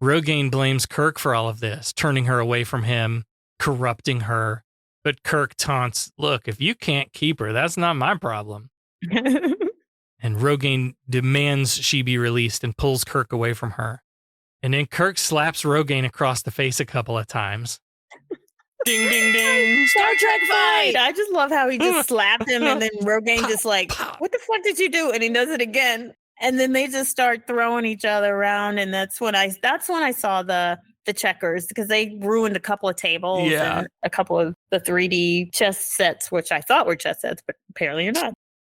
Rogaine blames Kirk for all of this, turning her away from him, corrupting her. But Kirk taunts, look, if you can't keep her, that's not my problem. And Rogaine demands she be released and pulls Kirk away from her. And then Kirk slaps Rogaine across the face a couple of times. Ding, ding, ding. Star Trek fight. I just love how he just slapped him, and then Rogaine just like, what the fuck did you do? And he does it again. And then they just start throwing each other around. And that's when I saw the checkers, because they ruined a couple of tables and a couple of the 3D chess sets, which I thought were chess sets, but apparently you're not.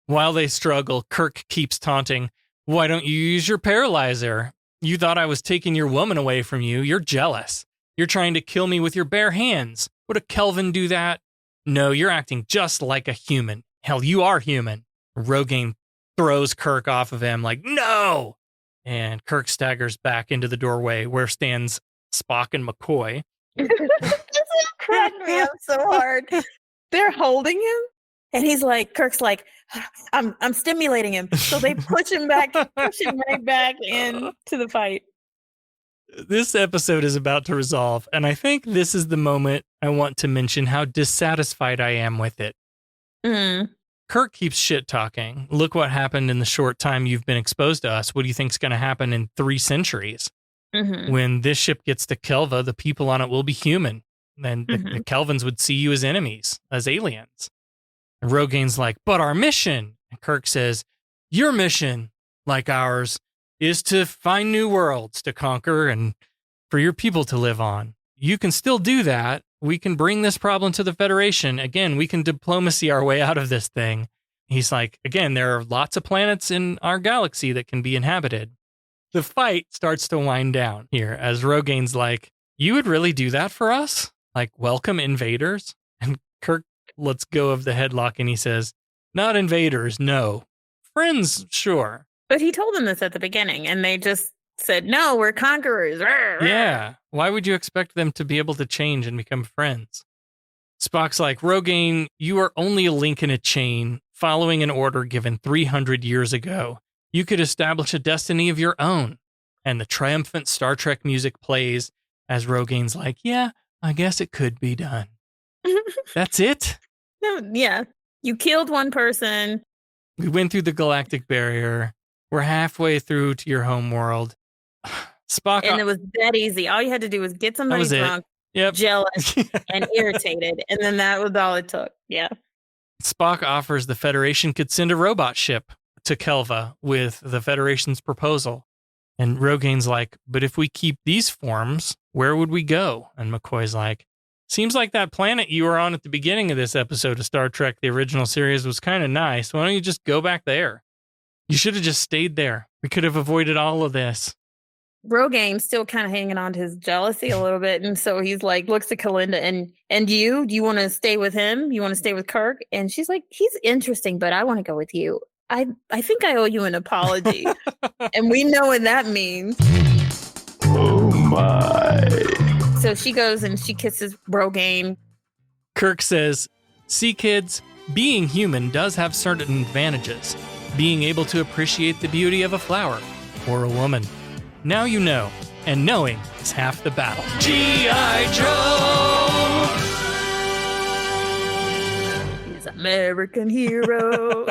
While they struggle, Kirk keeps taunting, why don't you use your paralyzer? You thought I was taking your woman away from you. You're jealous. You're trying to kill me with your bare hands. Would a Kelvin do that? No, you're acting just like a human. Hell, you are human. Rogaine throws Kirk off of him like, no! And Kirk staggers back into the doorway where stands Spock and McCoy. This cracked me up so hard. They're holding him, and he's like, Kirk's like, I'm stimulating him. So they push him right back into the fight. This episode is about to resolve, and I think this is the moment I want to mention how dissatisfied I am with it. Kirk keeps shit-talking. Look what happened in the short time you've been exposed to us. What do you think's going to happen in 3 centuries? When this ship gets to Kelva, the people on it will be human. And the Kelvins would see you as enemies, as aliens. And Rogaine's like, but our mission. And Kirk says, your mission, like ours, is to find new worlds to conquer and for your people to live on. You can still do that we can bring this problem to the Federation. Again, we can diplomacy our way out of this thing. He's like, again, there are lots of planets in our galaxy that can be inhabited. The fight starts to wind down here as Rogain's like, you would really do that for us? Like, welcome invaders? And Kirk lets go of the headlock and he says, not invaders, no. Friends, sure. But he told them this at the beginning, and they just said, no, we're conquerors. Yeah. Why would you expect them to be able to change and become friends? Spock's like, Rogain, you are only a link in a chain following an order given 300 years ago. You could establish a destiny of your own. And the triumphant Star Trek music plays as Rogain's like, yeah, I guess it could be done. That's it? No, yeah. You killed one person. We went through the galactic barrier. We're halfway through to your home world. Spock. And it was that easy. All you had to do was get somebody drunk, jealous, and irritated. And then that was all it took. Yeah. Spock offers the Federation could send a robot ship to Kelva with the Federation's proposal. And Rogain's like, but if we keep these forms, where would we go? And McCoy's like, seems like that planet you were on at the beginning of this episode of Star Trek, the original series, was kind of nice. Why don't you just go back there? You should have just stayed there. We could have avoided all of this. Rogain's still kind of hanging on to his jealousy a little bit. And so he's like, looks at Kalinda and do you want to stay with him? You want to stay with Kirk? And she's like, he's interesting, but I want to go with you. I think I owe you an apology. And we know what that means. Oh my. So she goes and she kisses Rogain. Kirk says, see kids, being human does have certain advantages. Being able to appreciate the beauty of a flower or a woman. Now you know, and knowing is half the battle. G.I. Joe! He's American hero.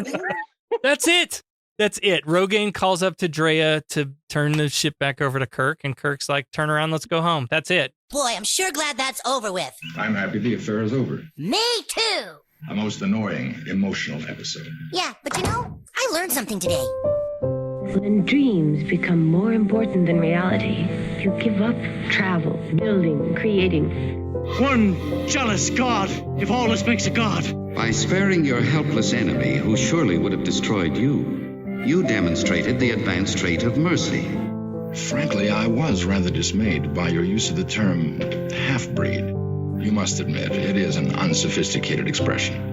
That's it. That's it. Rogain calls up to Drea to turn the ship back over to Kirk, and Kirk's like, turn around, let's go home. That's it. Boy, I'm sure glad that's over with. I'm happy the affair is over. Me too. A most annoying, emotional episode. Yeah, but you know, I learned something today. When dreams become more important than reality, you give up travel, building, creating. One jealous god, if all this makes a god. By sparing your helpless enemy who surely would have destroyed you, you demonstrated the advanced trait of mercy. Frankly, I was rather dismayed by your use of the term half-breed. You must admit, it is an unsophisticated expression.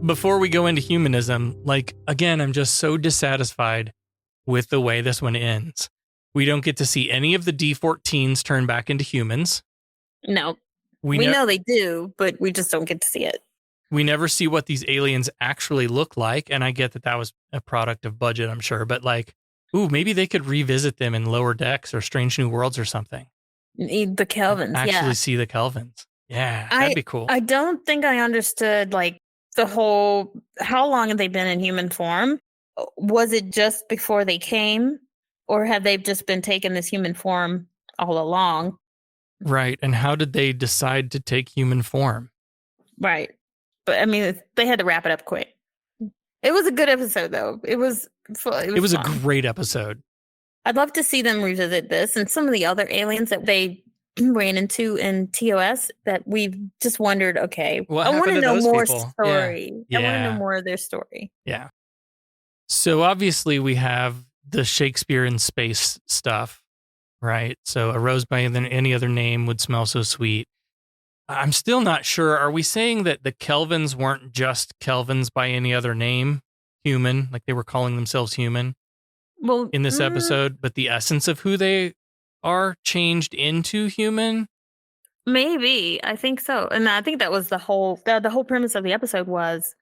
Before we go into humanism, again, I'm just so dissatisfied with the way this one ends. We don't get to see any of the D-14s turn back into humans. No. We know they do, but we just don't get to see it. We never see what these aliens actually look like, and I get that was a product of budget, I'm sure, but maybe they could revisit them in Lower Decks or Strange New Worlds or something. The Kelvins, actually see the Kelvins. Yeah, that'd be cool. I don't think I understood, the whole, how long have they been in human form? Was it just before they came? Or have they just been taking this human form all along? Right. And how did they decide to take human form? Right. But I mean, they had to wrap it up quick. It was a good episode, though. It was a great episode. I'd love to see them revisit this and some of the other aliens that they ran into in TOS that we've just wondered, okay, I want to know more story. Yeah. I want to know more of their story. Yeah. So obviously we have the Shakespeare in space stuff, right? So a rose by any other name would smell so sweet. I'm still not sure. Are we saying that the Kelvins weren't just Kelvins by any other name, human, like they were calling themselves human in this episode, but the essence of who they are changed into human? Maybe. I think so. And I think that was the whole premise of the episode was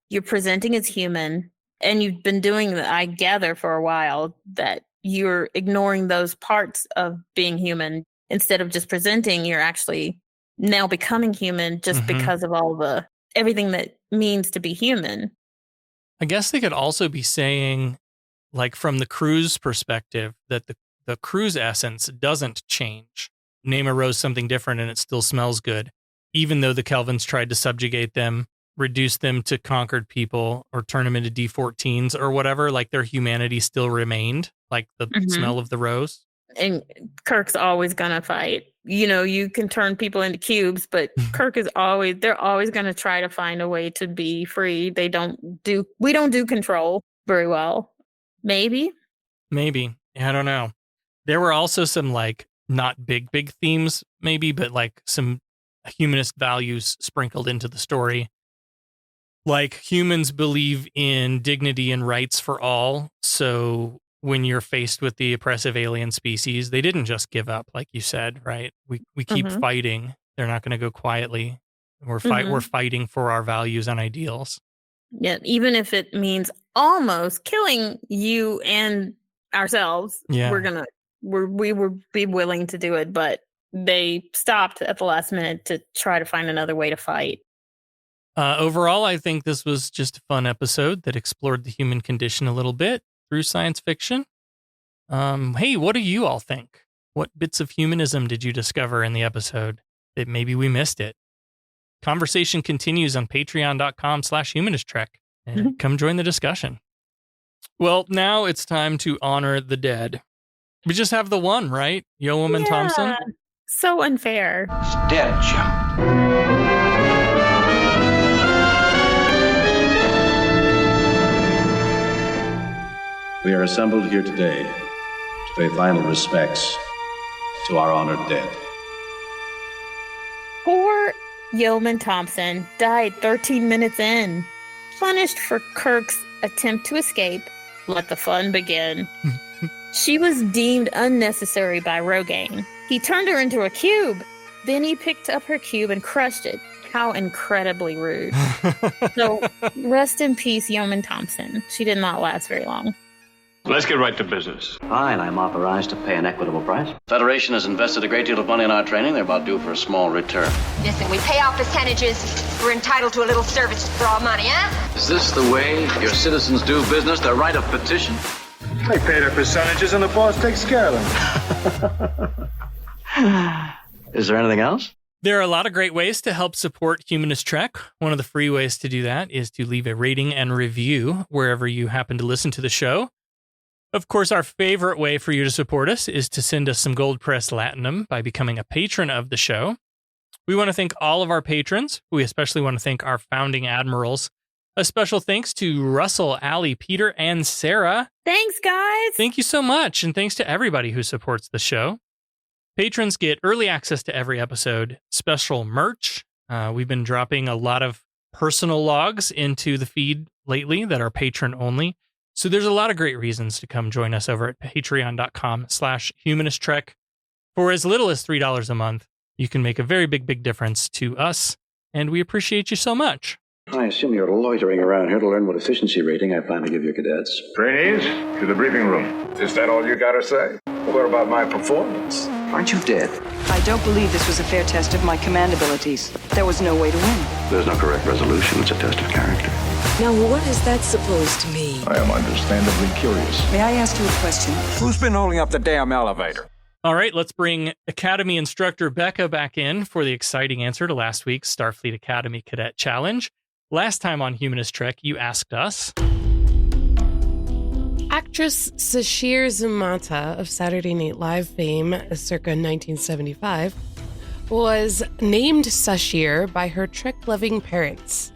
you're presenting as human. And you've been doing that, I gather, for a while, that you're ignoring those parts of being human. Instead of just presenting, you're actually now becoming human just because of everything that means to be human. I guess they could also be saying, from the crew's perspective, that the crew's essence doesn't change. Name a rose something different and it still smells good. Even though the Kelvins tried to subjugate them, reduce them to conquered people or turn them into D-14s or whatever, their humanity still remained, the smell of the rose. And Kirk's always gonna fight you can turn people into cubes, but Kirk they're always going to try to find a way to be free. We don't do control very well. Maybe. I don't know. There were also some like not big themes maybe, but like some humanist values sprinkled into the story. Like humans believe in dignity and rights for all. So when you're faced with the oppressive alien species, they didn't just give up, like you said, right? We keep fighting. They're not going to go quietly. We're fighting for our values and ideals. Yeah, even if it means almost killing you and ourselves, we would be willing to do it, but they stopped at the last minute to try to find another way to fight. Overall, I think this was just a fun episode that explored the human condition a little bit through science fiction. Hey, what do you all think? What bits of humanism did you discover in the episode that maybe we missed it? Conversation continues on patreon.com/humanisttrek, and come join the discussion. Well, now it's time to honor the dead. We just have the one, right? Yeoman Thompson? So unfair. It's dead, Jim. We are assembled here today to pay final respects to our honored dead. Poor Yeoman Thompson died 13 minutes in. Punished for Kirk's attempt to escape, let the fun begin. She was deemed unnecessary by Rogaine. He turned her into a cube. Then he picked up her cube and crushed it. How incredibly rude. So rest in peace, Yeoman Thompson. She did not last very long. Let's get right to business. Fine, I'm authorized to pay an equitable price. Federation has invested a great deal of money in our training. They're about due for a small return. Listen, we pay off percentages. We're entitled to a little service for our money, huh? Is this the way your citizens do business? Their right of petition? They pay their percentages and the boss takes care of them. Is there anything else? There are a lot of great ways to help support Humanist Trek. One of the free ways to do that is to leave a rating and review wherever you happen to listen to the show. Of course, our favorite way for you to support us is to send us some gold press latinum by becoming a patron of the show. We want to thank all of our patrons. We especially want to thank our founding admirals. A special thanks to Russell, Allie, Peter, and Sarah. Thanks, guys. Thank you so much, and thanks to everybody who supports the show. Patrons get early access to every episode, special merch. We've been dropping a lot of personal logs into the feed lately that are patron only. So there's a lot of great reasons to come join us over at patreon.com/humanisttrek. For as little as $3 a month, you can make a very big difference to us, and we appreciate you so much. I assume you're loitering around here to learn what efficiency rating I plan to give your cadets. Trainees, to the briefing room. Is that all you gotta say? What about my performance? Aren't you dead? I don't believe this was a fair test of my command abilities. There was no way to win. There's no correct resolution. It's a test of character. Now, what is that supposed to mean? I am understandably curious. May I ask you a question? Who's been holding up the damn elevator? All right, let's bring Academy Instructor Becca back in for the exciting answer to last week's Starfleet Academy Cadet Challenge. Last time on Humanist Trek, you asked us... Actress Sashir Zamata of Saturday Night Live fame circa 1975 was named Sashir by her Trek-loving parents.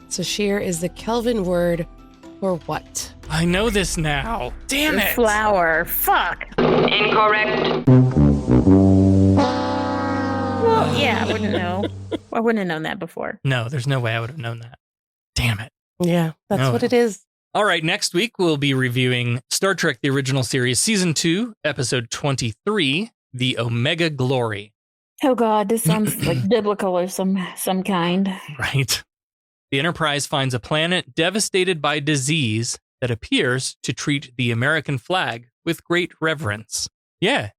Sashir is the Kelvin word for what? I know this now. Damn it. Flower. Fuck. Incorrect. Well, yeah, I wouldn't know. I wouldn't have known that before. No, there's no way I would have known that. Damn it. Yeah, that's what it is. All right, next week we'll be reviewing Star Trek The Original Series Season 2, Episode 23, The Omega Glory. Oh, God, this sounds like biblical or some kind. Right. The Enterprise finds a planet devastated by disease that appears to treat the American flag with great reverence. Yeah,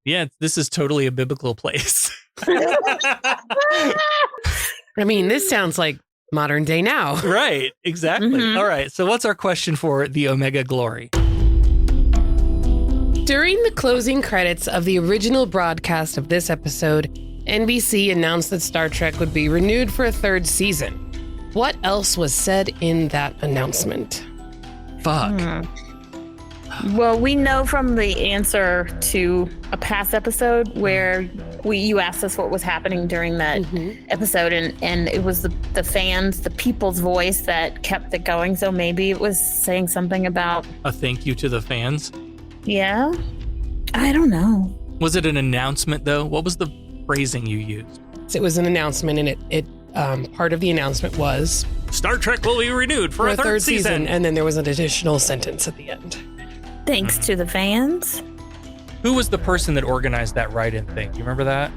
this is totally a biblical place. I mean, this sounds like modern day now. Right, exactly. Mm-hmm. All right, so what's our question for the Omega Glory? During the closing credits of the original broadcast of this episode, NBC announced that Star Trek would be renewed for a third season. What else was said in that announcement? Fuck. Well, we know from the answer to a past episode where you asked us what was happening during that episode, and it was the fans, the people's voice that kept it going. So maybe it was saying something about a thank you to the fans. Yeah, I don't know. Was it an announcement though? What was the phrasing you used? It was an announcement, and it part of the announcement was Star Trek will be renewed for a third season. And then there was an additional sentence at the end. Thanks to the fans. Who was the person that organized that write-in thing? Do you remember that?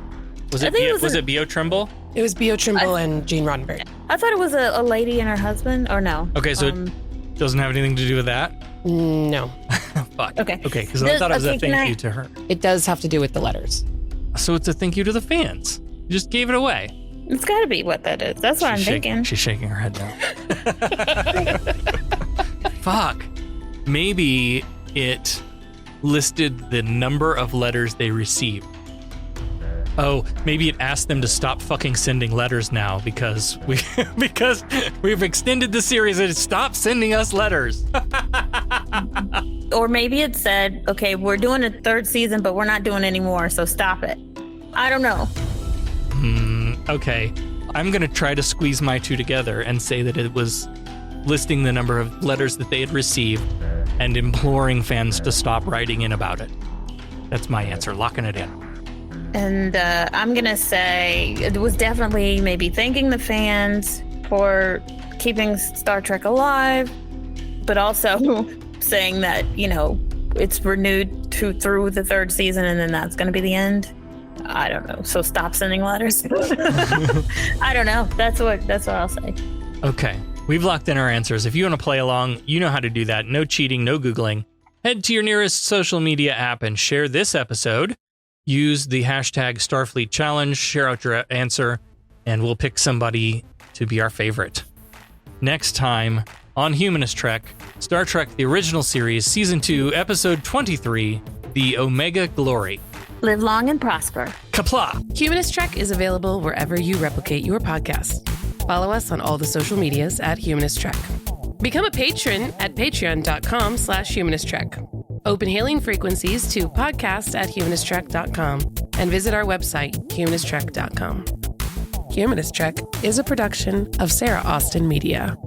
Was it Bio Trimble? It was Bio Trimble and Gene Roddenberry. I thought it was a lady and her husband, or no? Okay, so it doesn't have anything to do with that? No. Fuck. Okay, because I thought it was a thank you to her. It does have to do with the letters. So it's a thank you to the fans. You just gave it away. It's got to be what that is. That's what I'm thinking. She's shaking her head now. Fuck. Maybe it listed the number of letters they received. Oh, maybe it asked them to stop fucking sending letters now because we've extended the series and stop sending us letters. Or maybe it said, okay, we're doing a third season, but we're not doing any more, so stop it. I don't know. Okay. I'm going to try to squeeze my two together and say that it was listing the number of letters that they had received and imploring fans to stop writing in about it. That's my answer, locking it in. And I'm going to say it was definitely maybe thanking the fans for keeping Star Trek alive, but also saying that, it's renewed through the third season and then that's going to be the end. I don't know. So stop sending letters. I don't know. That's what I'll say. Okay. We've locked in our answers. If you want to play along, you know how to do that. No cheating, no Googling. Head to your nearest social media app and share this episode. Use the hashtag Starfleet Challenge, share out your answer, and we'll pick somebody to be our favorite. Next time on Humanist Trek, Star Trek The Original Series, Season 2, Episode 23, The Omega Glory. Live long and prosper. Kapla! Humanist Trek is available wherever you replicate your podcast. Follow us on all the social medias at Humanist Trek. Become a patron at patreon.com/humanisttrek. Open hailing frequencies to podcast@humanisttrek.com and visit our website, humanisttrek.com. Humanist Trek is a production of Sarah Austin Media.